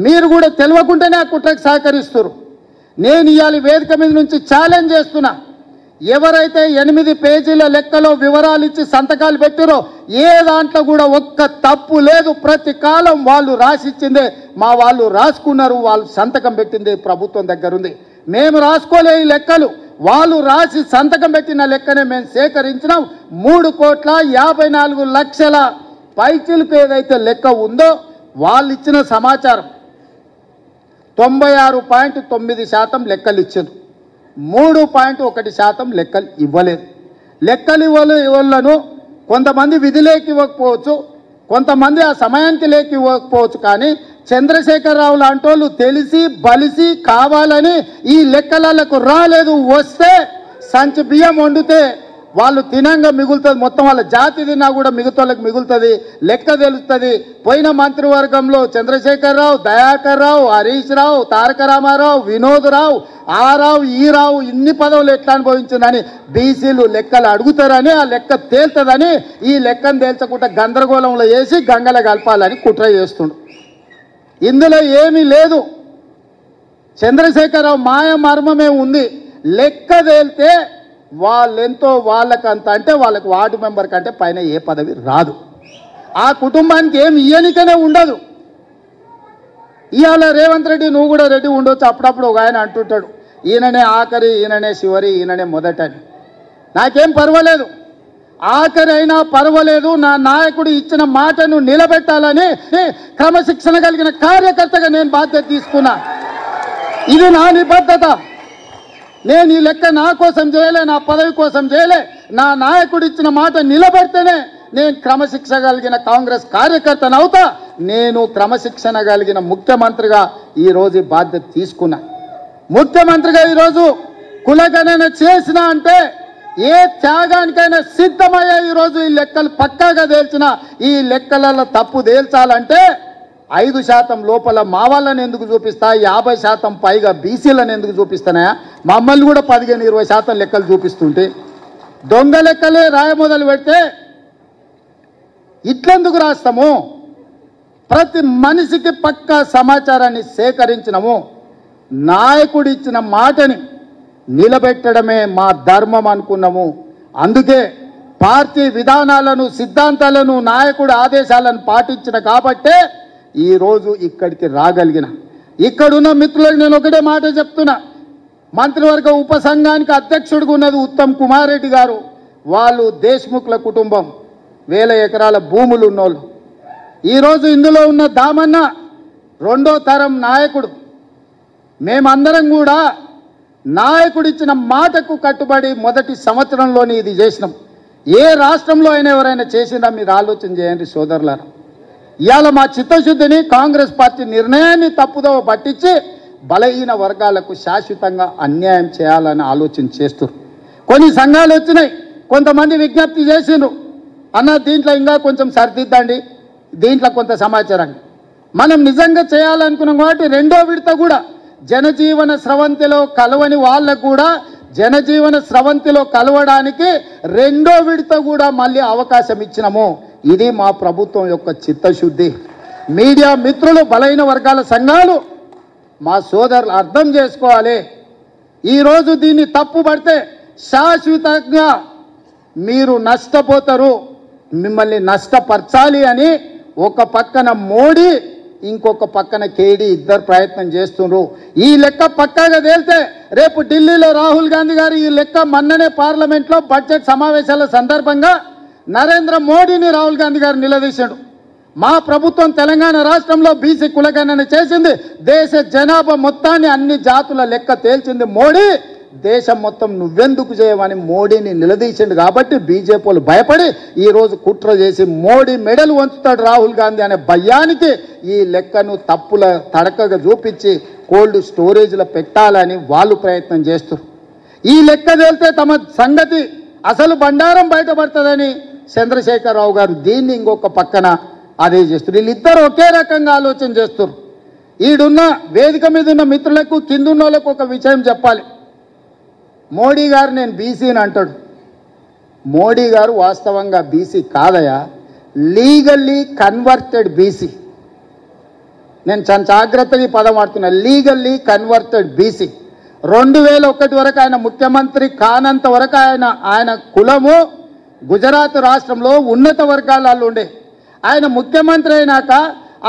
మీరు కూడా తెలియకుండానే ఆ కుట్రకు సహకరిస్తారు. నేను ఇవాళ వేదిక మీద నుంచి ఛాలెంజ్ చేస్తున్నా, ఎవరైతే 8 పేజీల లెక్కలో వివరాలు ఇచ్చి సంతకాలు పెట్టారో ఏ దాంట్లో కూడా ఒక్క తప్పు లేదు. ప్రతి కాలం వాళ్ళు రాసిచ్చిందే మా వాళ్ళు రాసుకున్నారు, వాళ్ళు సంతకం పెట్టింది ప్రభుత్వం దగ్గర ఉంది. మేము రాసుకోలే ఈ లెక్కలు, వాళ్ళు రాసి సంతకం పెట్టిన లెక్కనే మేము సేకరించినాం. 3,54,00,000 పైచిలకు ఏదైతే లెక్క ఉందో వాళ్ళు ఇచ్చిన సమాచారం 96.9% లెక్కలు ఇచ్చారు. 3.1% లెక్కలు ఇవ్వలేదు. లెక్కలు ఇవ్వలను కొంతమంది విధిలేకి ఇవ్వకపోవచ్చు, కొంతమంది ఆ సమయానికి లేకి ఇవ్వకపోవచ్చు. కానీ చంద్రశేఖరరావు లాంటి వాళ్ళు తెలిసి బలిసి కావాలని ఈ లెక్కలకు రాలేదు. వస్తే సంచి బియ్యం వండితే వాళ్ళు తినంగా మిగులుతుంది, మొత్తం వాళ్ళ జాతి తిన్నా కూడా మిగతాళ్ళకి మిగులుతుంది, లెక్క తెలుస్తుంది. పోయిన మంత్రివర్గంలో చంద్రశేఖరరావు, దయాకర్ రావు, హరీష్ రావు, తారక రామారావు, వినోద్ రావు, ఆ రావు ఈ రావు ఇన్ని పదవులు ఎట్లా అనుభవించిందని బీసీలు లెక్కలు అడుగుతారని ఆ లెక్క తేల్తుందని ఈ లెక్కను తేల్చకుండా గందరగోళంలో వేసి గంగల కలపాలని కుట్ర చేస్తుండు. ఇందులో ఏమీ లేదు. చంద్రశేఖరరావు మాయ మర్మమే ఉంది. లెక్క తేలితే వాళ్ళెంతో వాళ్ళకంత అంటే వాళ్ళకి వార్డు మెంబర్ కంటే పైన ఏ పదవి రాదు. ఆ కుటుంబానికి ఏమి ఇయ్యనికనే ఉండదు. ఇవాళ రేవంత్ రెడ్డి నువ్వు కూడా రెడ్డి ఉండొచ్చు. అప్పుడప్పుడు ఒక ఆయన అంటుంటాడు ఈయననే ఆఖరి, ఈయననే చివరి, ఈయననే మొదటని. నాకేం పర్వాలేదు, ఆఖరి అయినా పర్వాలేదు. నా నాయకుడు ఇచ్చిన మాటను నిలబెట్టాలని క్రమశిక్షణ కలిగిన కార్యకర్తగా నేను బాధ్యత తీసుకున్నా. ఇది నా నిబద్ధత. నేను ఈ లెక్క నా కోసం చేయలే, నా పదవి కోసం చేయలే. నా నాయకుడు ఇచ్చిన మాట నిలబెడితేనే నేను క్రమశిక్షణ కలిగిన కాంగ్రెస్ కార్యకర్తను అవుతా. నేను క్రమశిక్షణ కలిగిన ముఖ్యమంత్రిగా ఈరోజు బాధ్యత తీసుకున్నా. ముఖ్యమంత్రిగా ఈరోజు కులగణన చేసిన అంటే ఏ త్యాగానికైనా సిద్ధమయ్యే ఈరోజు ఈ లెక్కలు పక్కాగా తేల్చిన ఈ లెక్కలలో తప్పు తేల్చాలంటే 5% లోపల మా వాళ్ళని ఎందుకు చూపిస్తా, 50% పైగా బీసీలను ఎందుకు చూపిస్తానా, మమ్మల్ని కూడా 15-20% లెక్కలు చూపిస్తుంటే దొంగ లెక్కలే రాయ మొదలు పెడితే ఇట్లెందుకు రాస్తాము? ప్రతి మనిషికి పక్కా సమాచారాన్ని సేకరించినము. నాయకుడు ఇచ్చిన మాటని నిలబెట్టడమే మా ధర్మం అనుకున్నాము. అందుకే పార్టీ విధానాలను, సిద్ధాంతాలను, నాయకుడి ఆదేశాలను పాటించిన కాబట్టే ఈరోజు ఇక్కడికి రాగలిగిన. ఇక్కడున్న మిత్రులకు నేను ఒకటే మాట చెప్తున్నా. మంత్రివర్గ ఉపసంఘానికి అధ్యక్షుడిగా ఉన్నది ఉత్తమ్ కుమార్ రెడ్డి గారు. వాళ్ళు దేశ్ముఖ్ల కుటుంబం, 1000 ఎకరాల భూములు ఉన్నోళ్ళు. ఈరోజు ఇందులో ఉన్న దామన్న 2వ తరం నాయకుడు. మేమందరం కూడా నాయకుడిచ్చిన మాటకు కట్టుబడి మొదటి సంవత్సరంలోనే ఇది చేసినాం. ఏ రాష్ట్రంలో అయినా ఎవరైనా చేసిందా మీరు ఆలోచన చేయండి సోదరులారా. ఇవాళ మా చిత్తశుద్ధిని కాంగ్రెస్ పార్టీ నిర్ణయాన్ని తప్పుదోవ పట్టించి బలహీన వర్గాలకు శాశ్వతంగా అన్యాయం చేయాలని ఆలోచన చేస్తారు. కొన్ని సంఘాలు వచ్చినాయి, కొంతమంది విజ్ఞప్తి చేసిండ్రు, అన్న దీంట్లో ఇంకా కొంచెం సరిదిద్దండి, దీంట్లో కొంత సమాచారాన్ని మనం నిజంగా చేయాలనుకున్నాం. కాబట్టి 2వ విడత కూడా జనజీవన స్రవంతిలో కలవని వాళ్ళకు కూడా జనజీవన స్రవంతిలో కలవడానికి 2వ విడత కూడా మళ్ళీ అవకాశం ఇచ్చినాము. ఇది మా ప్రభుత్వం యొక్క చిత్తశుద్ధి. మీడియా మిత్రులు, బలైన వర్గాల సంఘాలు, మా సోదరులు అర్థం చేసుకోవాలి. ఈరోజు దీన్ని తప్పుపడితే శాశ్వతంగా మీరు నష్టపోతారు, మిమ్మల్ని నష్టపరచాలి అని ఒక పక్కన మోడీ ఇంకొక పక్కన కేడీ ఇద్దరు ప్రయత్నం చేస్తున్నారు. ఈ లెక్క పక్కాగా తేలితే రేపు ఢిల్లీలో రాహుల్ గాంధీ గారు ఈ లెక్క మొన్ననే పార్లమెంట్లో బడ్జెట్ సమావేశాల సందర్భంగా నరేంద్ర మోడీని రాహుల్ గాంధీ గారు నిలదీశాడు. మా ప్రభుత్వం తెలంగాణ రాష్ట్రంలో బీసీ కులగణన చేసింది, దేశ జనాభా మొత్తాన్ని అన్ని జాతుల లెక్క తేల్చింది మోడీ, దేశం మొత్తం నువ్వెందుకు చేయవని మోడీని నిలదీసిండు. కాబట్టి బీజేపీలు భయపడి ఈరోజు కుట్ర చేసి మోడీ మెడలు వంచుతాడు రాహుల్ గాంధీ అనే భయానికి ఈ లెక్కను తప్పుల తడకగా చూపించి కోల్డ్ స్టోరేజ్లో పెట్టాలని వాళ్ళు ప్రయత్నం చేస్తారు. ఈ లెక్క తేలితే తమ సంగతి అసలు బండారం బయటపడుతుందని చంద్రశేఖరరావు గారు దీన్ని ఇంకొక పక్కన అదే చేస్తారు. వీళ్ళిద్దరు ఒకే రకంగా ఆలోచన చేస్తారు. ఈడున్న వేదిక మీద ఉన్న మిత్రులకు కిందున్న వాళ్ళకు ఒక విషయం చెప్పాలి. మోడీ గారు నేను బీసీని అంటాడు. మోడీ గారు వాస్తవంగా బీసీ కాదయా, లీగల్లీ కన్వర్టెడ్ బీసీ. నేను చాలా జాగ్రత్తగా ఈ పదం వాడుతున్నా, లీగల్లీ కన్వర్టెడ్ బీసీ. 2001 వరకు ఆయన ముఖ్యమంత్రి కానంత వరకు ఆయన కులము గుజరాత్ రాష్ట్రంలో ఉన్నత వర్గాలలో ఉండే. ఆయన ముఖ్యమంత్రి అయినాక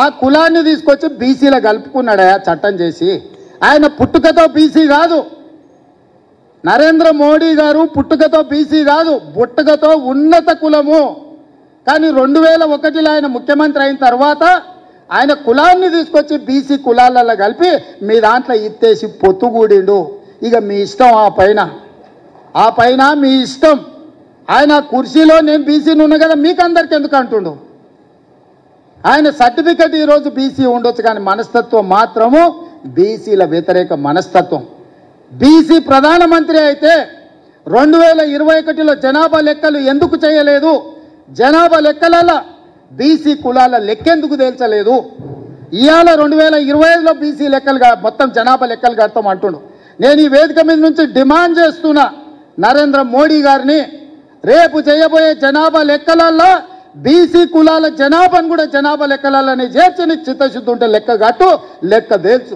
ఆ కులాన్ని తీసుకొచ్చి బీసీలో కలుపుకున్నాడయా చట్టం చేసి. ఆయన పుట్టుకతో బీసీ కాదు, నరేంద్ర మోడీ గారు పుట్టుకతో బీసీ కాదు, పుట్టుకతో ఉన్నత కులము. కానీ 2001లో ఆయన ముఖ్యమంత్రి అయిన తర్వాత ఆయన కులాన్ని తీసుకొచ్చి బీసీ కులాలలో కలిపి మీ దాంట్లో ఇత్తేసి పొత్తుగూడిండు. ఇక మీ ఇష్టం, ఆ పైన మీ ఇష్టం. ఆయన కుర్చీలో నేను బీసీని ఉన్నా కదా మీకు అందరికి ఎందుకు అంటుండు. ఆయన సర్టిఫికెట్ ఈరోజు బీసీ ఉండొచ్చు, కానీ మనస్తత్వం మాత్రము బీసీల వ్యతిరేక మనస్తత్వం. బీసీ ప్రధానమంత్రి అయితే 2021లో జనాభా లెక్కలు ఎందుకు చేయలేదు, జనాభా లెక్కలలో బీసీ కులాల లెక్కెందుకు తేల్చలేదు. ఇవాళ 2025లో బీసీ లెక్కలు మొత్తం జనాభా లెక్కలు కడతాం అంటుండు. నేను ఈ వేదిక మీద నుంచి డిమాండ్ చేస్తున్నా నరేంద్ర మోడీ గారిని, రేపు చేయబోయే జనాభా లెక్కలలో బీసీ కులాల జనాభాను కూడా జనాభా లెక్కలలోనే చేర్చి నీకు చిత్తశుద్ధి ఉంటే లెక్క కట్టు, లెక్క తేల్చు.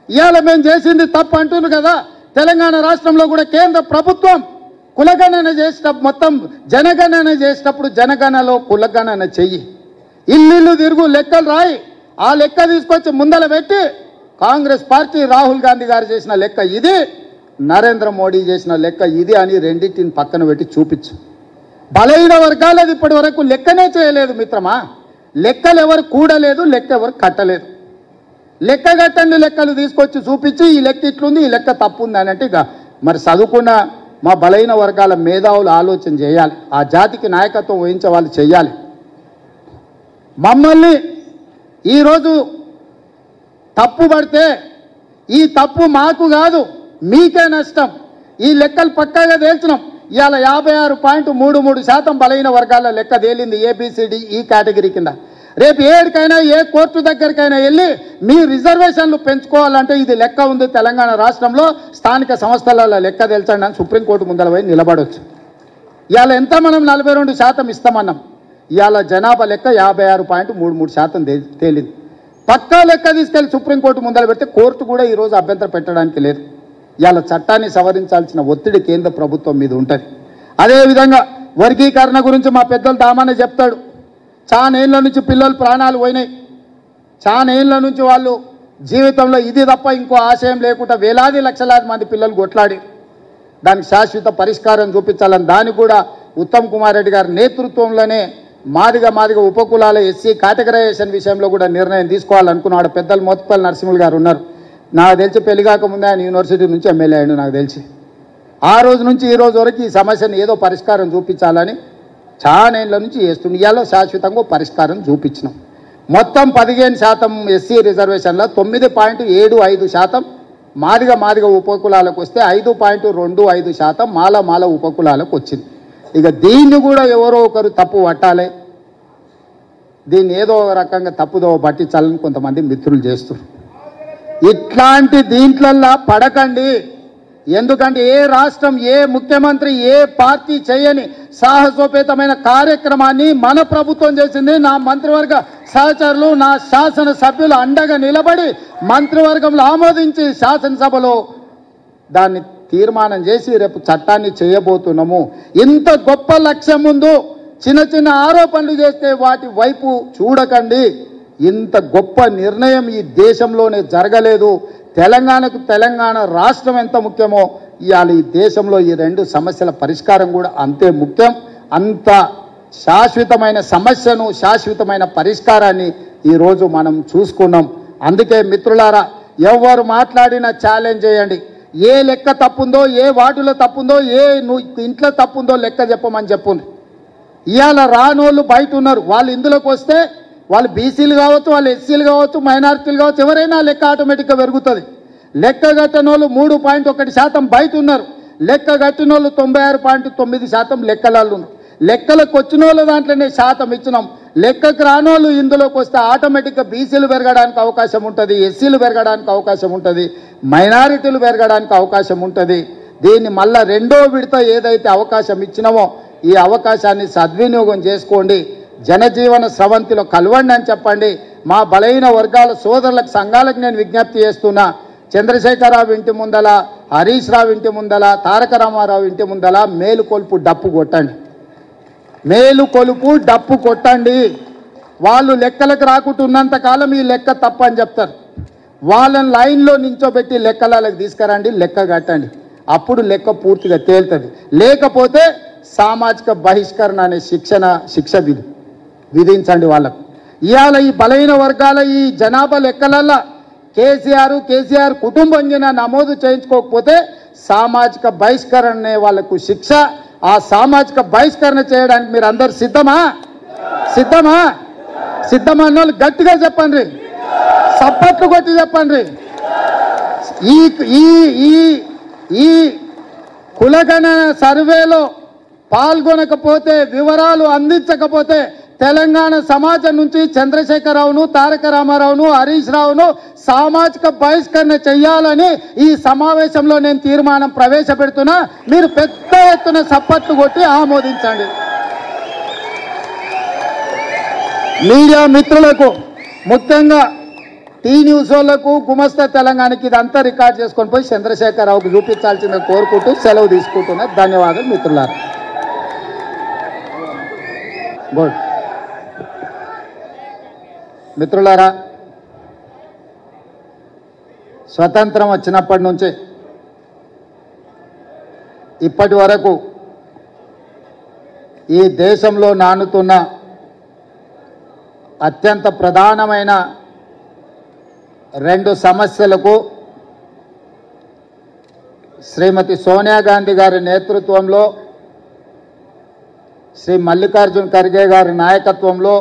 ఇవాళ మేము చేసింది తప్పు అంటున్నారు కదా. తెలంగాణ రాష్ట్రంలో కూడా కేంద్ర ప్రభుత్వం కులగణన చేసేటప్పుడు, మొత్తం జనగణన చేసేటప్పుడు జనగణనలో కులగణన చెయ్యి, ఇల్లు తిరుగు లెక్కలు రాయి, ఆ లెక్క తీసుకొచ్చి ముందల పెట్టి కాంగ్రెస్ పార్టీ రాహుల్ గాంధీ గారు చేసిన లెక్క ఇది, నరేంద్ర మోడీ చేసిన లెక్క ఇది అని రెండింటిని పక్కన పెట్టి చూపించు. బలహీన వర్గాలది ఇప్పటి వరకు లెక్కనే చేయలేదు మిత్రమా. లెక్కలు ఎవరు కూడలేదు, లెక్క ఎవరు కట్టలేదు. లెక్క కట్టండి లెక్కలు తీసుకొచ్చి చూపించి ఈ లెక్క ఇట్లుంది, ఈ లెక్క తప్పు ఉంది అని అంటే ఇక మరి చదువుకున్న మా బలహీన వర్గాల మేధావులు ఆలోచన చేయాలి, ఆ జాతికి నాయకత్వం వహించే వాళ్ళు చేయాలి. మమ్మల్ని ఈరోజు తప్పు పడితే ఈ తప్పు మాకు కాదు మీకే నష్టం. ఈ లెక్కలు పక్కాగా తేల్చినాం. ఇవాళ 56.33% బలహీన వర్గాల లెక్క తేలింది ఏబిసిడి ఈ కేటగిరీ కింద. రేపు ఏడికైనా ఏ కోర్టు దగ్గరికైనా వెళ్ళి మీ రిజర్వేషన్లు పెంచుకోవాలంటే ఇది లెక్క ఉంది తెలంగాణ రాష్ట్రంలో, స్థానిక సంస్థల లెక్క తెలుసండి అని సుప్రీంకోర్టు ముందర పోయి నిలబడవచ్చు. ఇవాళ ఎంత మనం 42% ఇస్తామన్నాం, ఇవాళ జనాభా లెక్క 56.33% తేలింది. పక్కా లెక్క తీసుకెళ్లి సుప్రీంకోర్టు ముందర పెడితే కోర్టు కూడా ఈరోజు అభ్యంతరం పెట్టడానికి లేదు. ఇవాళ చట్టాన్ని సవరించాల్సిన ఒత్తిడి కేంద్ర ప్రభుత్వం మీద ఉంటుంది. అదేవిధంగా వర్గీకరణ గురించి మా పెద్దలు దామానే చెప్తాడు. చాలా ఏళ్ళ నుంచి పిల్లలు ప్రాణాలు పోయినాయి, చాలా ఏళ్ళ నుంచి వాళ్ళు జీవితంలో ఇది తప్ప ఇంకో ఆశయం లేకుండా వేలాది లక్షలాది మంది పిల్లలు కొట్లాడి దానికి శాశ్వత పరిష్కారం చూపించాలని దానికి కూడా ఉత్తమ్ కుమార్ రెడ్డి గారి నేతృత్వంలోనే మాదిగ ఉపకులాల ఎస్సీ కేటగరైజేషన్ విషయంలో కూడా నిర్ణయం తీసుకోవాలనుకున్నాడు. పెద్దలు మోత్పల్లి నరసింహులు గారు ఉన్నారు. నాకు తెలిసి పెళ్లిగాక ముందే ఆయన యూనివర్సిటీ నుంచి ఎమ్మెల్యే అయ్యాడు. నాకు తెలిసి ఆ రోజు నుంచి ఈ రోజు వరకు ఈ సమస్యను ఏదో పరిష్కారం చూపించాలని చాలా ఏళ్ళ నుంచి చేస్తుంది. ఇవాళ శాశ్వతంగా పరిష్కారం చూపించినాం. మొత్తం 15% ఎస్సీ రిజర్వేషన్లో 9.75% మాదిగ ఉపకులాలకు వస్తే 5.25% మాల ఉపకులాలకు వచ్చింది. ఇక దీన్ని కూడా ఎవరో ఒకరు తప్పు పట్టాలి, దీన్ని ఏదో రకంగా తప్పుదో పట్టించాలని కొంతమంది మిత్రులు చేస్తారు. ఇట్లాంటి దీంట్లల్లా పడకండి. ఎందుకంటే ఏ రాష్ట్రం, ఏ ముఖ్యమంత్రి, ఏ పార్టీ చేయని సాహసోపేతమైన కార్యక్రమాన్ని మన ప్రభుత్వం చేసింది. నా మంత్రివర్గ సహచరులు, నా శాసనసభ్యులు అండగా నిలబడి మంత్రివర్గంలో ఆమోదించి శాసనసభలో దాన్ని తీర్మానం చేసి రేపు చట్టాన్ని చేయబోతున్నాము. ఇంత గొప్ప లక్ష్యం ముందు చిన్న చిన్న ఆరోపణలు చేస్తే వాటి వైపు చూడకండి. ఇంత గొప్ప నిర్ణయం ఈ దేశంలోనే జరగలేదు. తెలంగాణకు తెలంగాణ రాష్ట్రం ఎంత ముఖ్యమో ఇవాళ ఈ దేశంలో ఈ రెండు సమస్యల పరిష్కారం కూడా అంతే ముఖ్యం. అంత శాశ్వతమైన సమస్యను శాశ్వతమైన పరిష్కారాన్ని ఈరోజు మనం చూసుకున్నాం. అందుకే మిత్రులారా, ఎవరు మాట్లాడినా ఛాలెంజ్ చేయండి. ఏ లెక్క తప్పుందో, ఏ వాటిలో తప్పుందో, ఏ ఇంట్లో తప్పుందో లెక్క చెప్పమని చెప్పుంది. ఇవాళ రానోళ్ళు బయట ఉన్నారు. వాళ్ళు ఇందులోకి వస్తే వాళ్ళు బీసీలు కావచ్చు, వాళ్ళు ఎస్సీలు కావచ్చు, మైనారిటీలు కావచ్చు, ఎవరైనా లెక్క ఆటోమేటిక్గా పెరుగుతుంది. లెక్క కట్టినోళ్ళు 3.1% బయట ఉన్నారు. లెక్క కట్టినోళ్ళు 96.9% లెక్కలలో ఉన్నారు. లెక్కలకు వచ్చిన వాళ్ళు దాంట్లోనే శాతం ఇచ్చినాం. లెక్కకు రానోళ్ళు ఇందులోకి వస్తే ఆటోమేటిక్గా బీసీలు పెరగడానికి అవకాశం ఉంటుంది, ఎస్సీలు పెరగడానికి అవకాశం ఉంటుంది, మైనారిటీలు పెరగడానికి అవకాశం ఉంటుంది. దీన్ని మళ్ళా రెండో విడత ఏదైతే అవకాశం ఇచ్చినామో ఈ అవకాశాన్ని సద్వినియోగం చేసుకోండి. జనజీవన స్రవంతిలో కలవండి అని చెప్పండి. మా బలహీన వర్గాల సోదరులకు సంఘాలకు నేను విజ్ఞప్తి చేస్తున్నా. చంద్రశేఖరరావు ఇంటి ముందల, హరీష్ రావు ఇంటి ముందల, తారక రామారావు ఇంటి ముందల మేలుకొలుపు డప్పు కొట్టండి. మేలుకొలుపు డప్పు కొట్టండి. వాళ్ళు లెక్కలకు రాకుంటున్నంత కాలం ఈ లెక్క తప్పని చెప్తారు. వాళ్ళని లైన్లో నించోబెట్టి లెక్కలకు తీసుకురండి, లెక్క కట్టండి. అప్పుడు లెక్క పూర్తిగా తేలుతుంది. లేకపోతే సామాజిక బహిష్కరణ అనే శిక్ష విధించండి వాళ్ళకు. ఇవాళ ఈ బలహీన వర్గాల ఈ జనాభా లెక్కలల్లో కేసీఆర్ కుటుంబంగా నమోదు చేయించుకోకపోతే సామాజిక బహిష్కరణ అనే వాళ్ళకు శిక్ష. ఆ సామాజిక బహిష్కరణ చేయడానికి మీరు అందరు సిద్ధమా? అన్న వాళ్ళు గట్టిగా చెప్పండి, సప్పట్లు కొట్టి చెప్పండి. ఈ కులగణన సర్వేలో పాల్గొనకపోతే, వివరాలు అందించకపోతే తెలంగాణ సమాజం నుంచి చంద్రశేఖరరావును, తారక రామారావును, హరీష్ రావును సామాజిక బహిష్కరణ చెయ్యాలని ఈ సమావేశంలో నేను తీర్మానం ప్రవేశపెడుతున్నా. మీరు పెద్ద ఎత్తున సప్పట్లు కొట్టి ఆమోదించండి. మీడియా మిత్రులకు, ముఖ్యంగా టీ న్యూస్ వాళ్ళకు, గుమస్తా తెలంగాణకి ఇదంతా రికార్డ్ చేసుకొని పోయి చంద్రశేఖరరావుకు చూపించాల్సిందిగా కోరుకుంటూ సెలవు తీసుకుంటున్నా. ధన్యవాదాలు మిత్రులారా. గుడ్. మిత్రులారా, స్వతంత్రం వచ్చినప్పటి నుంచి ఇప్పటి వరకు ఈ దేశంలో నానుతున్న అత్యంత ప్రధానమైన రెండు సమస్యలకు శ్రీమతి సోనియా గాంధీ గారి నేతృత్వంలో, శ్రీ మల్లికార్జున్ ఖర్గే గారి నాయకత్వంలో